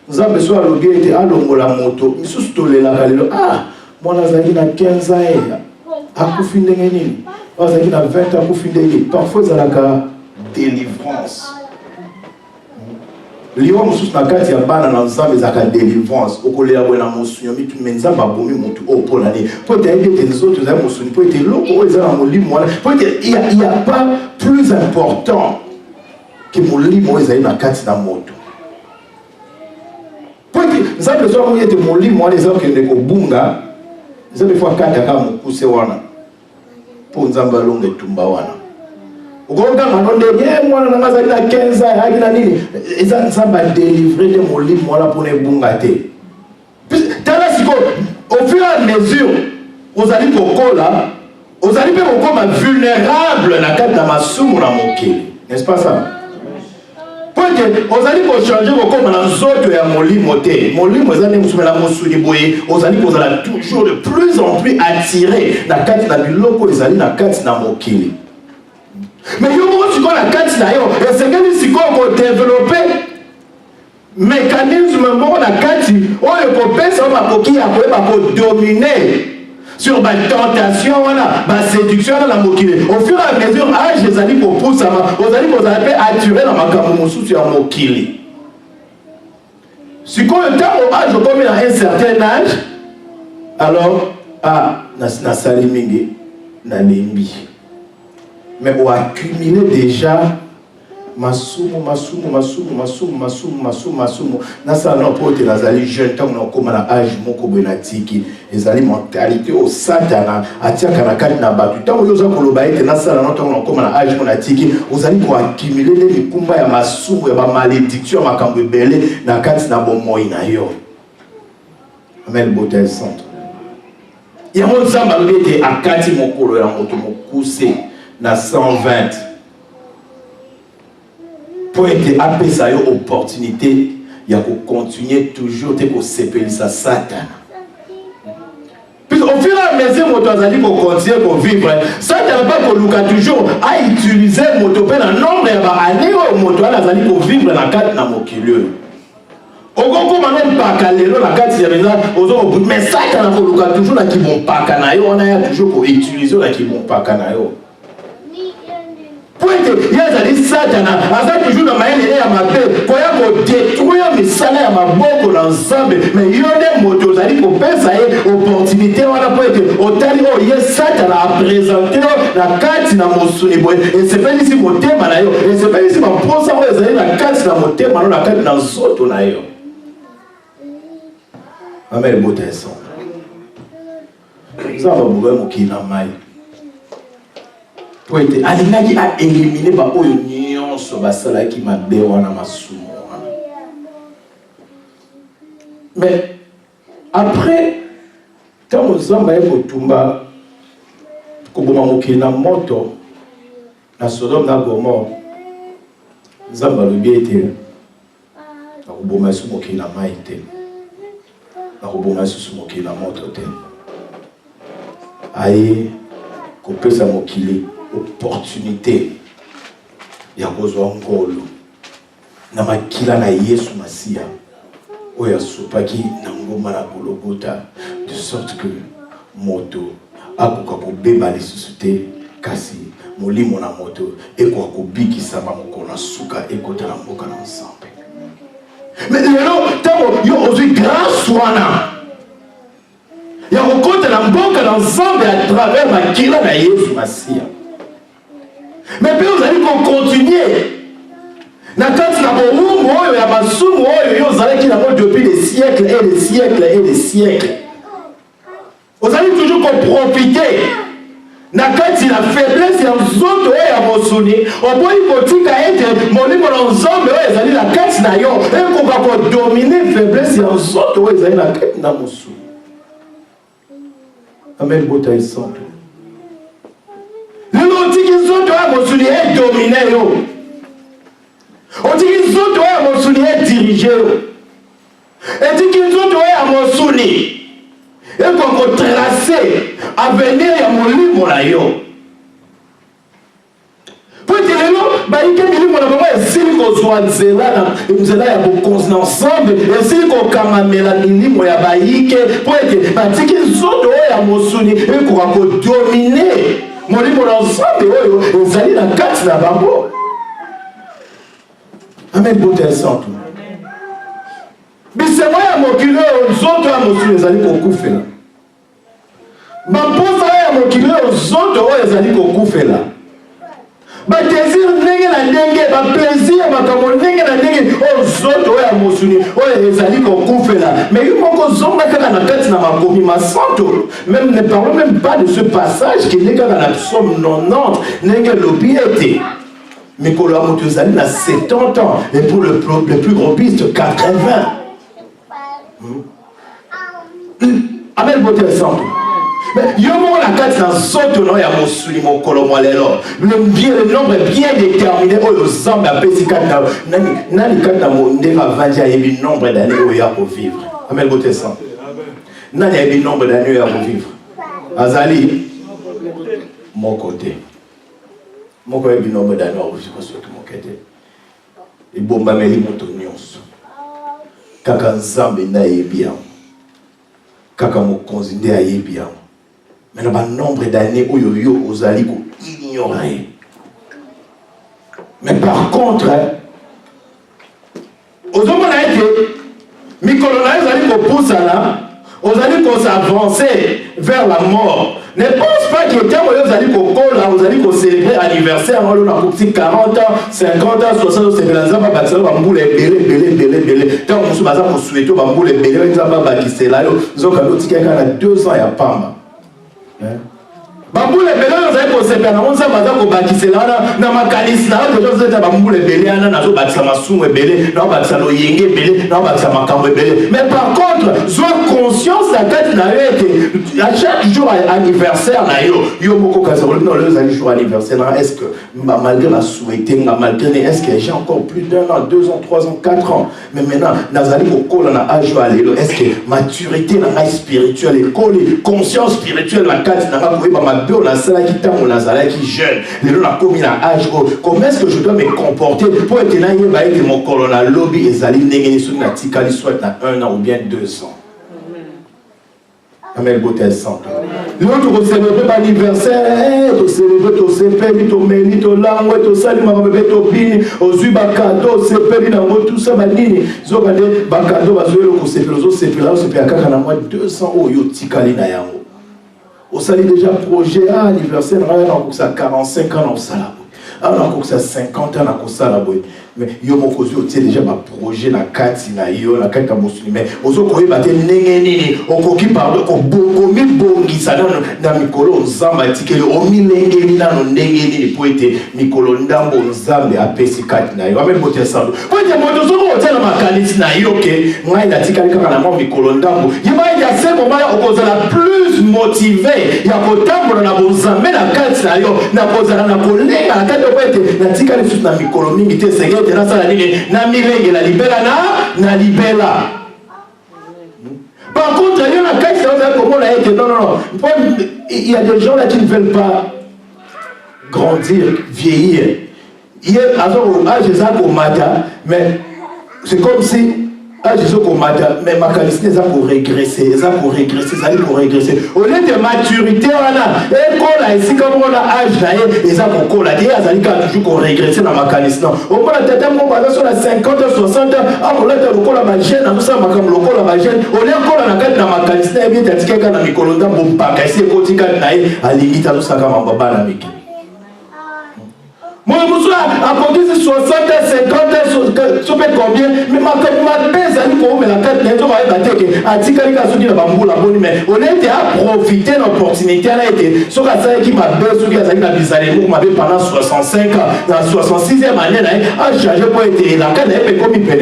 Nzambe so alobi ete alongola moto misusu tolelaka lelo mwana azalaki na 15 ans akufi ndenge nini, azalaki na 20 ans akufi ndenge nini. Parfois ezalaka délivrance. Liwa mosusu na kati ya bana na Nzambe ezalaka délivrance. Okolela bwe na mosunyo mitu me Nzambe abomi motu oyo mpona nini. Po ete ayebi ete nzoto ezali mosuni, po ete eloko oyo eza na molimo wana, po ete il y a pas plus important que molimo oyo ezali na kati na moto. Nzambe so amoye te molimo wana eza okende kobunga, Nzambe fo akata kaka mokuse wana po Nzambe alonga etumba wana. Okokanga no ndenge mwana nanga azali na 15 ans ayaki na nini, eza Nzambe adelivre te molimo wana mpona ebunga te. Tala siko au fur et à mesure ozali kokola, ozali mpe kokoma vulnérable na kati na masumu na mokili, n'est-ce pas ça? Ozali ko changer kokoma na nzoto ya molimo te. Molimo ezali musumela mosuni boye, ozali kozala toujours de plus en plus attiré na kati na biloko ezali na kati na mokili. Mais yo mo siko na kati na yo, esengeli siko ko développer mécanisme moko na kati oyo kopesa makoki ya koyeba ko dominer sur ma tentation, ma séduction dans la mokile. Au fur et à mesure, les amis pour pousser, aux amis pour attirer dans ma camoufle sur la mokile. Si quand le temps au âge, comme il a un certain âge, alors, na salimingi, na lembi. Mais on a accumulé déjà masumu. Nasa na pote nazali jeune tant on koma na âge moko benatiki ezali mentalité au satana atiaka na kati na batu tant oyoza koloba ete nasa na tant on koma na âge monatiki ozali ko accumuler les mikumba ya masumu ya ba malédiction makambo ebele na kati na bomoi na yo. Amen botel centre. Ya mo Nzamba lobete akati mokolo ya moto mokuse na 120. Pour être appeler à une opportunité, il y a qu'on continuer toujours de s'épeler sa Satan. Puis au fur et à mesure, on doit dire qu'on continue pour vivre. Satan n'a pas qu'on toujours à utiliser mon topé dans le nombre d'années où on doit pour vivre dans la carte dans mon kilo. Au Congo, même pas calero la carte c'est aux mais Satan n'a pas toujours là qui vont pas canayo, on a toujours pour utiliser là qui vont pas canayo. Pour être, il y a des satana, à toujours dans ma haine et à ma paix, pour détruire mes salaires à ma boque l'ensemble, mais il y a des motos, pour faire ça, opportunité, on a pas été, autant il y a satana à présenter la carte dans mon souniboy, et c'est pas ici mon thème, et c'est pas ici mon procès, la carte dans mon thème, la carte dans l'autre. Amen, beau tesson. Ça va bouger mon qui n'a maille. Pour être alingaki a éliminé ba oyo nyonso basala ki mabe wana masumu. Mais après quand Nzamba ekotumba koboma mokili na moto na Sodome na Gomorrhe, Nzamba lobi ete nakoboma lisusu mokili na mai te, nakoboma lisusu mokili na moto te. Aye kopesa mokili opportunité ya kozwa ngolu na makila na Yesu Masiya oyo asopaki na ngoma na Golgotha, de sorte que moto akoka kobeba lisusu te, kasi molimo na moto ekoka kobikisama mokolo na suka ekota na mboka na Nzambe. Mais lelo tango yo ozwi grâce wana ya kokota na mboka na Nzambe à travers makila na Yesu Masiya. Mais pe ozali kocontinue na kati na borumu oyo ya masumu oyo yo ozalaki nango depuis des siècles et des siècles et des siècles. Ozali toujours koprofite na kati na faiblesse ya nzoto oyo ya mosuni, oboyi kotika ete molimo na Nzambe oyo ezali na kati na yo ekoka kodomine faiblesse ya nzoto oyo ezali na kati na mosuni. Amen, bota esanto. Lelo otiki nzoto oyo ya mosuni edomine yo, otiki nzoto oyo ya mosuni edirige yo, etiki nzoto oyo ya mosuni eko kotracer avenir ya molimo na yo. Pote lelo bayike milimo na bango esili kozwa nzela ya bokonzi na Nzambe, esili kokamamela milimo ya bayike pote batiki nzoto oyo ya mosuni ekoka kodomine molimo na Nzambe oyo ezali na kati na bango. Amen, bote santo. Bisema ya mokili oyo nzoto ya mosuni ezali kokufela. Bamposa ya mokili oyo nzoto oyo ezali kokufela. Badésir ndenge na ndenge, baplaisir makambo ndenge na ndenge oyo nzoto oyo ya mosuni oyo ezali kokufela. Mais yo moko zonga kaka na kati na makomi masanto. Même ne parlons même pas de ce passage qui n'est kaka na Psaume 90 ndenge lobi ete mikolo ya moto ezali na 70 ans et pour le plus robiste 80. Amen, beauté santo. Mais yomo la kati na soto no ya mosuli mokolo mwalelo. Le nombre bien déterminé oyo Nzambe apesi kati na nani kati na ndenge avandi ayebi nombre d'années oyo ya kovivre. Amen, beauté santo. Nani ayebi nombre d'années oyo ya kovivre? Azali moko te. Moko ayebi nombre d'années oyo ya kovivre mokete. Ebombameli moto nyonso. Kaka Nzambe na yebi yango. Kaka mokonzi nde ayebi yango. Mais na ba nombre d'années oyo yo ozali ko ignorer. Mais par contre, ozomona ete mikolo na ezali kopusana, ozali s'avancer vers la mort. Ne pense pas que tant que vous allez kokola, vous allez célébrer anniversaire, on a coupé 40 ans, 50 ans, 60 ans, c'est que les enfants bâtissent bamboule belé. Tant que vous avez souhaité bamboule belé, ils ont bâtissé là, ils ont quand même 2 ans et à Pamba. Bamboule belé, vous allez célébrer, on a bâtissé là, na makalisi na déjà vous êtes bamboule belé, na nazo bâtissé masumu belé, na bâtissé lo yenge belé, na bâtissé makambo belé. Mais par contre, sois conscience la tête na yo à chaque jour anniversaire na yo moko kasolo non le jour anniversaire est-ce que malgré la souhaité malgré est-ce que j'ai encore plus d'1 an, 2 ans, 3 ans, 4 ans mais maintenant nazali kokola na âge alelo est-ce que maturité na spirituelle et conscience spirituelle la kati na ko ba mabio na sala ki tango nazala ki jeune lelo na komi na âge comment est-ce que je dois me comporter pour être na yeba ete mon colonna lobby ezali ndenge ni suna tikali soit na 1 an ou bien 2 ans. Amen, beauté santo. L'autre vous célébrer l'anniversaire, vous célébrer ton sepeli, ton meni, ton langue, ton sali, ma bébé, ton bini, aux bakato, sepeli, dans tout ça, manini. Zogade, bakato, bazoé, le sepeli, aux sepeli, là, sepeli, à kakana, moi, 200 euros, yo, tikali, na yango. Au sali déjà projet, anniversaire, on a ça 45 ans, on sala. On a ça 50 ans, on sala, mais yo mokozi otie déjà ba projet na kati na yo na kati ya mosuni mais ozokoyeba te ndenge nini okoki pardon kobokomi bongisa na mikolo Nzambe atikeli omilengeli nano ndenge nini po ete mikolo ndambo Nzambe apesi kati na yo. Amen, bote santo po ete moto zoko otie na makanisi na yo ke ngai natikali kaka na mikolo ndambo yeba ya se moment okozala plus motivé ya kotambola na Nzambe na kati na yo na kozala na kolenga na kati te natika les sous na mikolo mingi te Seigneur te na sala nini na milenge la libela na libela. Par contre, il y a un cas qui non. Il y a des gens là qui ne veulent pas grandir, vieillir. Il y a mais c'est comme si mais ma qualité est pour régresser, pour régresser. Au lieu de maturité, on a ici comme on a âge, ils ont toujours pour régresser dans ma qualité. Au moins, on sur la 50, 60 ans, on a la gêne, on a la gêne, on a dans ma qualité, et bien, tu as dit qu'il y a un micro-ondes, on pas casser, on a limite à tout ça comme un baba. Moi, je suis à 60, 50, je sais combien, mais ma baisse, mais la carte n'est pas mais on était à profiter de l'opportunité. Ce qui m'a baissé, pendant 65 ans, dans la 66e année, a changé pour être la carte n'est pas comme il peut.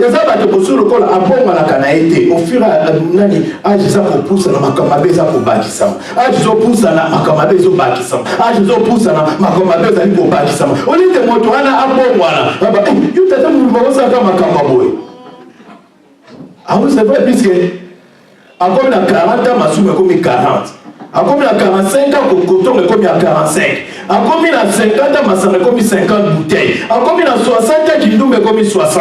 Les gens sur le col à bon à été au fur et à mesure ça pour pousser dans ma camabé ça pour bakisam je pousse dans ma camabé zo bakisam je pousse dans ma camabé ça pour bakisam on est moto ana à bon voilà you tata mu ba ça kama kamabo ah oui c'est vrai puisque encore na 40 ans masume comme 40 encore na 45 ans coton comme 45 encore na 50 ans masame comme 50 bouteilles encore na 60 ans qui nous comme 60.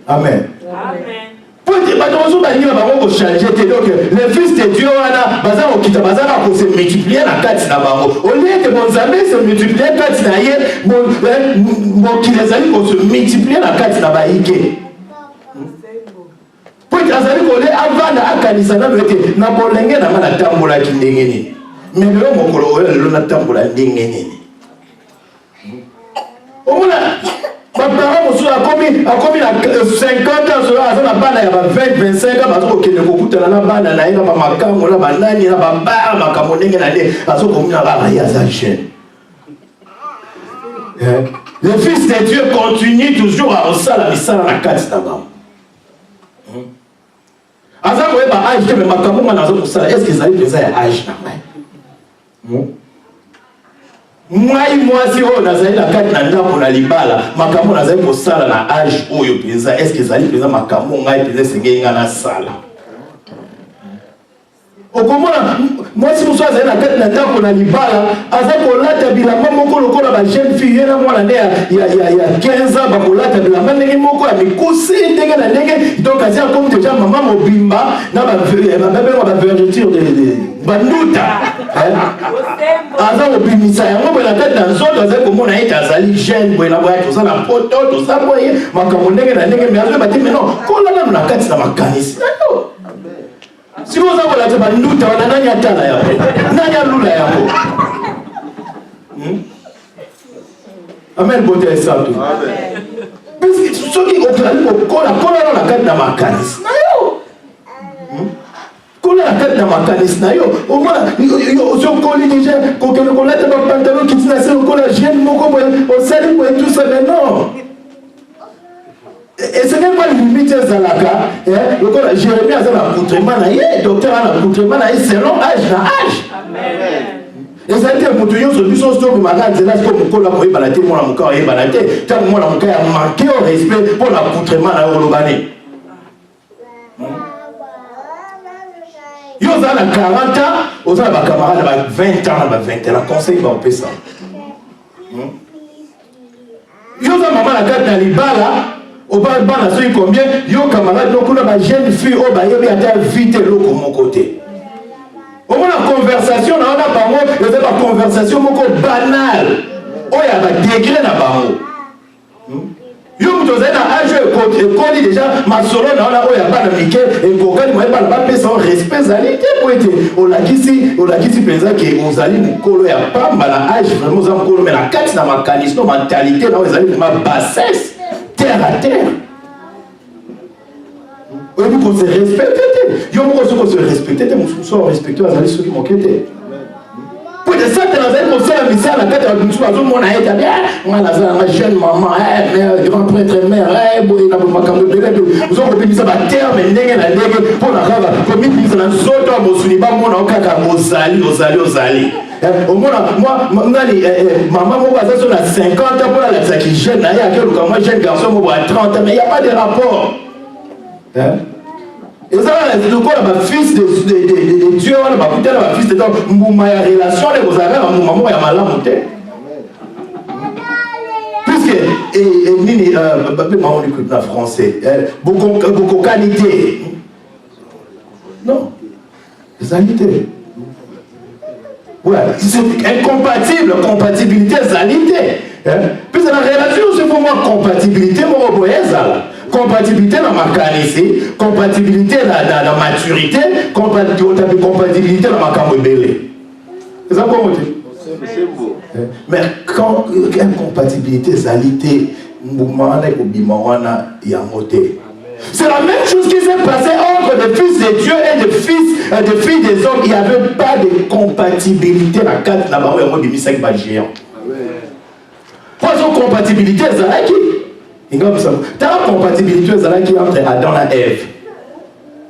Amen. Pour dire, les fils de Dieu, on se multiplier la carte au lieu de mon ami se multiplier la carte qui les amis se multiplier la carte pour dire, avant de kanisa na bete na bolenge na mana tambola ki ndenge nini. Mais le mokolo oyo na tambola ndenge nini. Omona parents sont à combien 50 ans sur la bande, il y a 20, 25 ans, parce que le couple de la bande, il y a ma cam, la banane, il y a ma barre, ma camonée, parce qu'on a la chaîne. Le Fils de Dieu continue toujours à ressasser la mission dans la carte d'abord. Est-ce qu'ils arrivent déjà à âge? Moi si on a la carte nanda pour la libala makamo na zali ko sala na âge oyo penza est-ce que zali penza makamo ngai penza sengenga na sala okomona moi si muso azali na carte nanda pour la libala aza ko lata bilamba moko lokola ba jeune fille na mwana ne ya 15 ans ba ko lata bilamba ndenge moko ya mikusi ndenge na ndenge donc azia comme déjà maman mobimba na ba vergeture de banduta aza obimisa yango boye na kati na nzoto azali komona ete azali jeune boye na boye toza na poto toza boye makambo ndenge na ndenge me azoyeba te maintenant kola nano na kati na makanisi nayo siko oza kolata banduta wana nani atala yango nani alula yango amen bote esantu soki okozali kokola kola na kati na makanisi nayo kola la tête dans ma canisse na yo au moins yo koli déjà kokele kolata ba pantalon qui tina se kola jeune moko boy on sali pour tout ça mais non et c'est même pas limite zalaka le kola Jérémie a un accoutrement na ye docteur a un accoutrement na ye selon âge na âge amen et ça été moto yo so biso stop malade c'est là que mon kola ko yeba la te mona muka yeba la te tant mona muka ya manquer au respect pour l'accoutrement na yo lobane. Yo za na 40 ans, aux a ba camarade ba 20 ans, ba 20 ans, conseil ba on fait ça. Yo za maman la carte na libala, au ba na so combien, yo camarade donc la jeune fille au ba yebi ata vite loko mon côté. Au moins la conversation na on a pas moi, yo za ba conversation moko banale. O ya ba degré na bango. Yo mutoza na âge ekoli déjà masolo na ona oya bana mike ekokali mo bana ba pesa respect zali te po ete olakisi penza ke ozali mukolo ya pamba na âge vraiment za mukolo mais na kati na makanisi no mentalité na ozali ma bassesse terre à terre. Oyebi ko se respecter yo moko so ko se respecter te mususu respecter azali soki mokete. Pour de ça, tu as aussi la mission à la tête de tout le monde a été bien. Moi, la jeune maman, mère, grand prêtre, mère, vous avez mis ça à terre, mais n'est-ce pas pour la rave, comme il dit, dans autres, vous ne pas mon encadre, aux alliés. Au moins, moi, maman, moi, ça sur la 50 ans pour la qui jeune, moi, jeune garçon, moi, à 30 ans, mais il n'y a pas de rapport. Et ça, c'est quoi, le fils de Dieu, le fils de Dieu, ma relation avec vos arrêts, maman, il y a mal monté. Puisque, et maman, on écoute en français, beaucoup qualité. Non, sanité. Ouais, c'est incompatible, compatibilité, sanité. Puis c'est la relation, c'est pour moi compatibilité, moi, compatibilité dans ma qualité, compatibilité dans la maturité, compatibilité dans ma camobélé. C'est ça comment on dit? C'est beau. Mais quand incompatibilité, sanité, c'est la même chose qui s'est passée entre les fils de Dieu et les filles des hommes. Il n'y avait pas de compatibilité dans la carte là-bas où il y a mis 5 géants. Pour la compatibilité, c'est qui? Il y a une compatibilité entre Adam et Ève.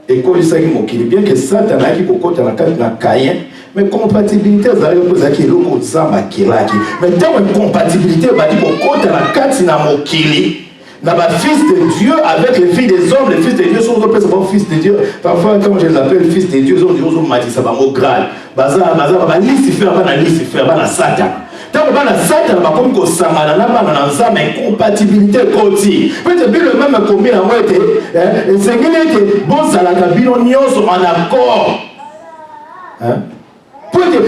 Et quand il s'agit de bien que Satan a qui pour côté dans la carte de Caïn, mais compatibilité, c'est qui est l'eau pour ça, mais dans une compatibilité, c'est pour côté dans la carte de Mokili. Dans le fils de Dieu avec les filles des hommes, les fils de Dieu sont appelés fils de Dieu. Parfois, quand je les appelle fils de Dieu, ils ont dit ça va au grade. Baza, Lucifer, Lucifer, Satan. Tant que Satan, on va comme qu'on s'amène dans une incompatibilité côté. Peut-être le même combien à moi était, c'est qu'il était bon, ça la cabine, on sont en accord.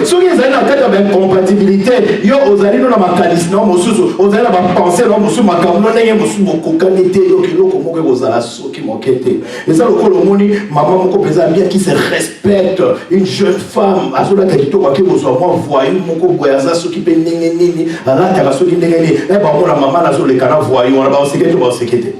Ceux qui ont la tête avec compatibilité, ils ont osé dans ma calice, non, ils ont osé dans ma pensée, non, ils ont ma camouflage, ils ont beaucoup qualité, ils ont beaucoup de choses qui m'ont quitté. Et ça, le colomoni, maman, mon copain bien qui se respecte, une jeune femme, à ce moment-là, qui est moins voyou, mon copain, ceux qui peuvent nini, à la terre, ceux qui nini, et ben, la maman, là, sur les canaux voyou, on a pas sécurité, on va sécurité.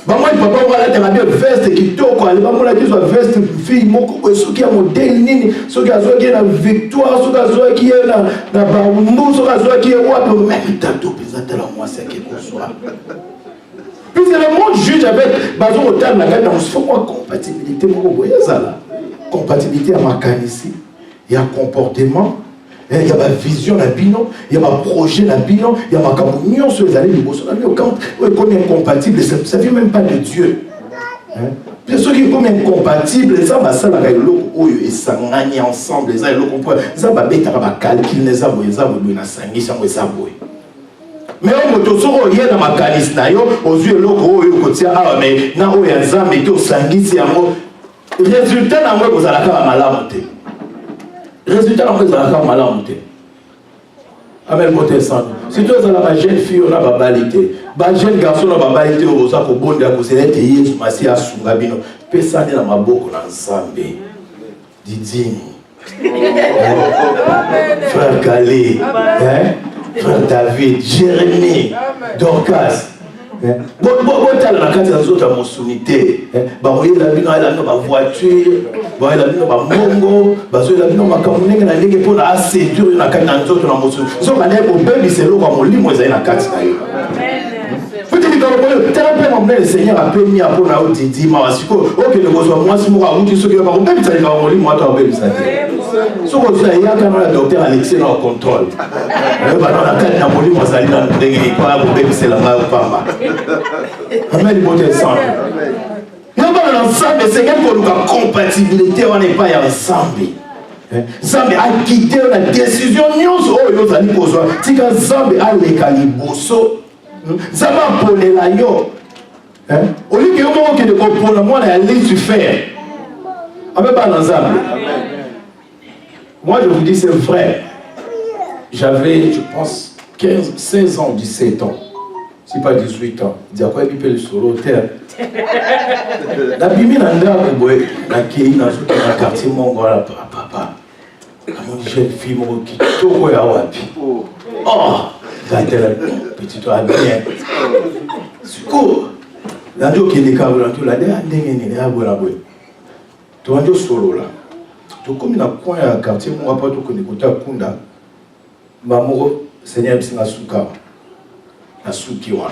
Moi, papa, on va la veste qui toque, on va la veste fille, ceux qui ont modèle, ceux qui ont la victoire, ceux qui ont la barumou, ceux qui ont même tatou, puis moi, c'est quelque chose. Puisque le monde juge avec Bazou au terme, il faut moi compatibilité, compatibilité à ma canne ici, il y a comportement. Il y a ma vision, il y a ma projet, il y a ma communion sur les années de Bosso. Quand on est incompatible, ça ne vient même pas de Dieu. Bien sûr qu'il est incompatible, ça va ça, ils sont ensemble, ça va bêter à calcul, les abo, les abo, les sanguis, les abo. Mais on me dit, il y a dans ma calice, aux yeux, mais non, il y a des âmes, mais au sanguis, c'est un mot. Résultat, vous allez faire mal à monter. Résultat, on va faire mal à monter. Amen, monter ensemble. Si tu es la jeune fille, on a la balité. La jeune garçon, on a la balité, on a la bonne d'accuser, et il y a un sungabino. Personne n'a ma boucle ensemble. Didini. Frère Galé. Frère David. Jérémie. Dorcas. Bon, tu as la carte des autres à mon sounité. Vous la vie dans la voiture, vous la vie dans ma mongo, vous la vie dans ma camouflage, vous la vie pour la séduire dans la carte des autres à mon sounité. Si on a un bébé, c'est l'eau, on lit, moi, j'ai la carte. Vous dites que le Seigneur a permis à pour la haute dit, moi, si ok, le besoin, moi, si moi, vous dites ce que vous avez dit, vous lit, moi, tu as bébé, ça dit. Si vous avez dit, quand le docteur Alexis dans le contrôle, dans la carte d'un lit, moi, ça dit dans le dégât, pas vous bébé, c'est la main ou pas. Amen, il est ensemble. Nous sommes ensemble, mais c'est que la compatibilité, on n'est pas ensemble. Zambe a quitté la décision, nous allons poser. Si Zambe a les calibosso, Zambe a polé la yo. Au lieu que vous avez pour le monde, elle allait se faire. Avec pas ensemble. Moi, je vous dis, c'est vrai. J'avais, je pense, 15, 16 ans, 17 ans. Si pas 18 ans, il dit à quoi il peut le solo terre. La bimine en dehors, la qui est dans le quartier, mon gars, papa. Une jeune fille qui tout à Wapi. Oh, la petite toi bien. Secours. L'andio qui est des câbles dans tout la dernière, tu as un solo là. comme il a coin à quartier, mon rapport tout connaît côté Kunda, maman Seigneur c'est la souka, la soukiwa.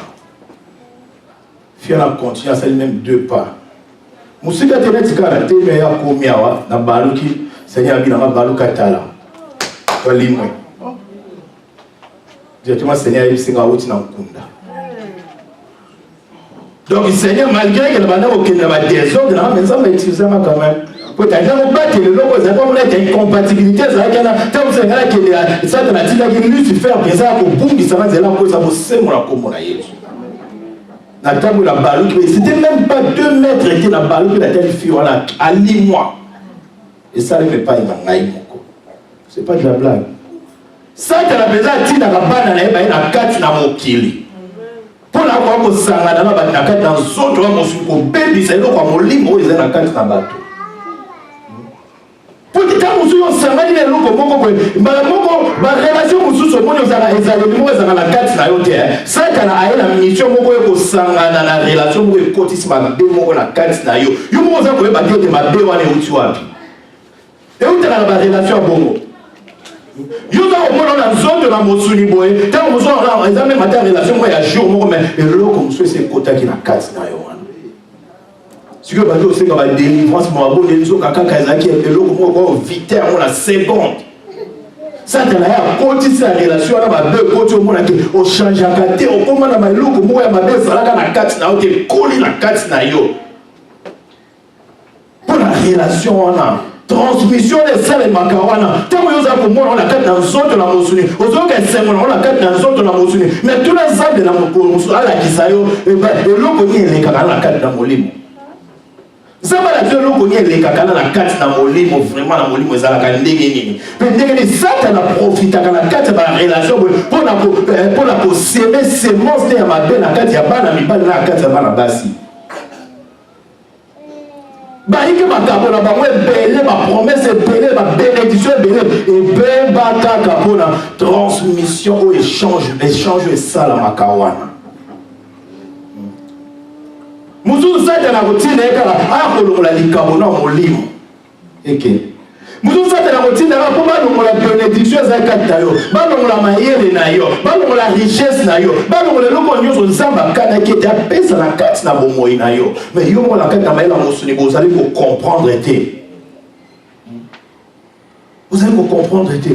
Fier à continuer à saluer même 2 pas. Musika teneti karate mais ya komiawa na baluki Seigneur bina ma baluka tala. Walimwe. Directement Seigneur il singa wuti na Kunda. Donc Seigneur malgré que le bana okenda ba désordre na mais ça va utiliser ma quand même. Peut-être que battre le logo ça comme là une compatibilité ça kana tant que ça que ça na tika ki Lucifer pesa ko bungi ça va zela ko ça bo semona comme na Yesu. La table la balouque, c'était même pas 2 mètres était la balouque la telle fille voilà à 10 mois. Et ça ne fait pas c'est pas de la blague. Ça tu as besoin de la bana na na 4 na mokili. Pour la voir ko sanga na ba na 4 dans autres mo su ko baby c'est ko mo limo ils na 4 na bateau. Pour que quand vous êtes sanga ni loko moko ba relation mususu mo yo sanga ezali mo sanga na 4 na yote ça tu as la mission moko ko sanga na relation mo ko tisima be moko na 4 na yo yo mo za ko ba te ma be wana uti wapi et où tu as la relation bongo yo za ko na nzoto na mosuni boye tant mo zo na ezame mata relation mo ya jour moko mais eloko mususu c'est kota ki na 4 na yo wana si que bato c'est ka ba délivrance mo abo nzo kaka kazaki eloko mo ko vite on la seconde ça tu as côté sa relation na ba deux côté au monde au change à côté au comment na maloko mo ya mabe salaka na 4 na ote koli na 4 na yo pour la relation na transmission de sale makawana tant yo za ko mo na 4 na nzoto na mosuni ozoka sengo na 4 na nzoto na mosuni mais tout les sables na mokomusu ala kisayo eloko ni eleka na 4 na molimo. Ça va la faire l'eau les kakana la 4 na molimo vraiment la molimo ezala ka ndenge nini ndenge ça tu na profita kana 4 ba relation pour la s'aimer semence ya mabe na 4 ya bana mibali na 4 ya bana basi ba ike makabo na bango ebele ba promesse ebele ba bénédiction ebele ebe ba kaka pona transmission ou échange et ça la makawana. Musu sata na routine ekala akolongola likabo na molimo eke musu sata na routine na ko balongola bénédiction za kata yo balongola mayele na yo balongola richesse na yo balongola loko nyoso nzamba kana kete apesa na kati na bomoi na yo mais yo mo na kati na mayela mosuni bozali ko comprendre te vous allez ko comprendre te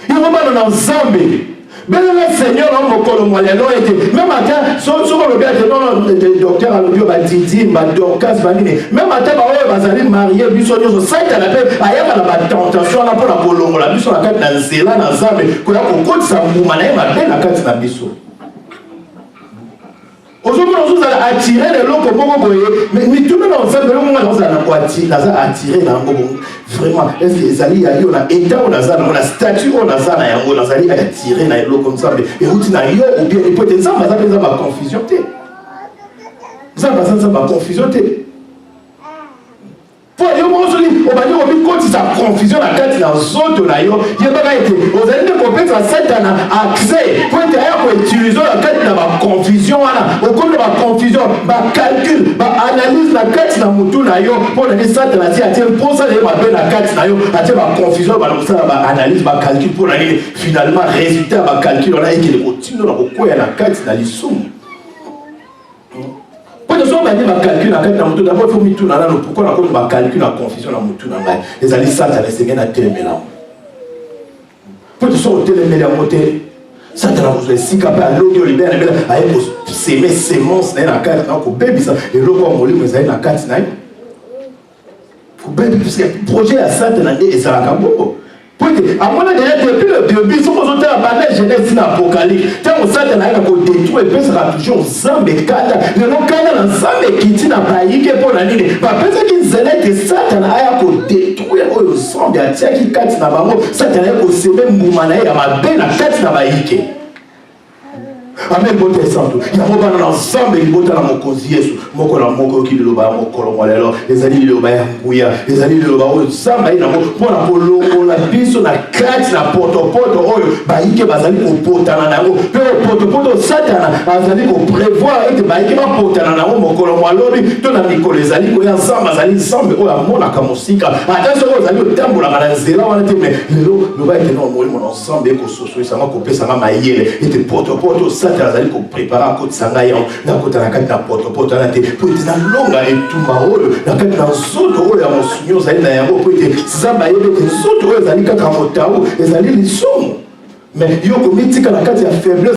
yo mo bana na nzambe mais le Seigneur a mon colombier était même matin sur le bien de docteur à l'audio Didi Dorcas Vanine même matin va aller marier biso nyoso ça tu l'appelle aya la tentation là pour la colombo la biso la carte na nzela na zambe ko ya ko sa mbuma na ma belle la carte na biso aujourd'hui nous allons attirer les locaux beaucoup mais tout le monde ensemble nous allons attirer dans vraiment est-ce que les alliés yo na état on a ça na statut on a ça na yango na zali attirer na locaux comme ça et outi na yo ou bien peut-être ça va ma confusion té ça va confusion té pour yo mo soli o ba yo bi koti sa confusion na kati na zoto na yo yebaka ete ozali ko pesa Satan accès pour te ya ko utiliser la kati na ba confusion wana o ko na ba confusion ba calcul ba analyse na kati na mutu na yo pour na Satan ati ati pour ça le ba be na kati na yo ati ba confusion ba na ba analyse ba calcul pour na finalement résultat ba calcul on a été le continue na ko koya na kati na lisumu. Pourquoi d'abord il faut me tourner pourquoi on a calculé la confusion dans mon tour les alliés ça les semaines à téléméler pour te sortir téléméler à monter ça te l'a besoin si capable à l'audio libère avec s'aimer sémence dans la carte donc au bébé ça et l'autre on lit mais dans la carte là au bébé parce que projet à ça te l'a dit et ça la cambo à mon avis depuis le début si on a la Genèse dans l'Apocalypse tant on s'attend à détruire et sera toujours Zambé kata le nom kana na Zambé kiti na baïke pour la ligne pas peut-être qu'ils zélètent que Satan a détruire au Zambé à tia qui kati na bango Satan a s'aimer moumana ya mabe na kati na baïke amen bote santo ya mobana na nzambe libota na mokonzi Yesu moko na moko ki liloba mokolo molelo ezali liloba ya nguya ezali liloba oyo nzambe na moko pona kolongola biso na kati na potopoto oyo baike bazali kopotana nango pe potopoto satana azali ko prévoir ete baike bapotana nango mokolo mwalobi to na mikolo ezali koya nzambe azali nzambe oyo amonaka mosika ata soko ozali otambolaka na nzela wana te mais lelo loba ete no molimo na nzambe ekososolisanga kopesanga mayele ete potopoto satana azali koprépara akotisanga yango nakota na kati na potopoto wana te po ete nalonga etumba oyo na kati na nzoto oyo ya mosunyo ozali na yango po ete nzambe ayebe ete nzoto oyo ezali kaka motawu ezali lisumu mais yo komitika na kati ya faiblesse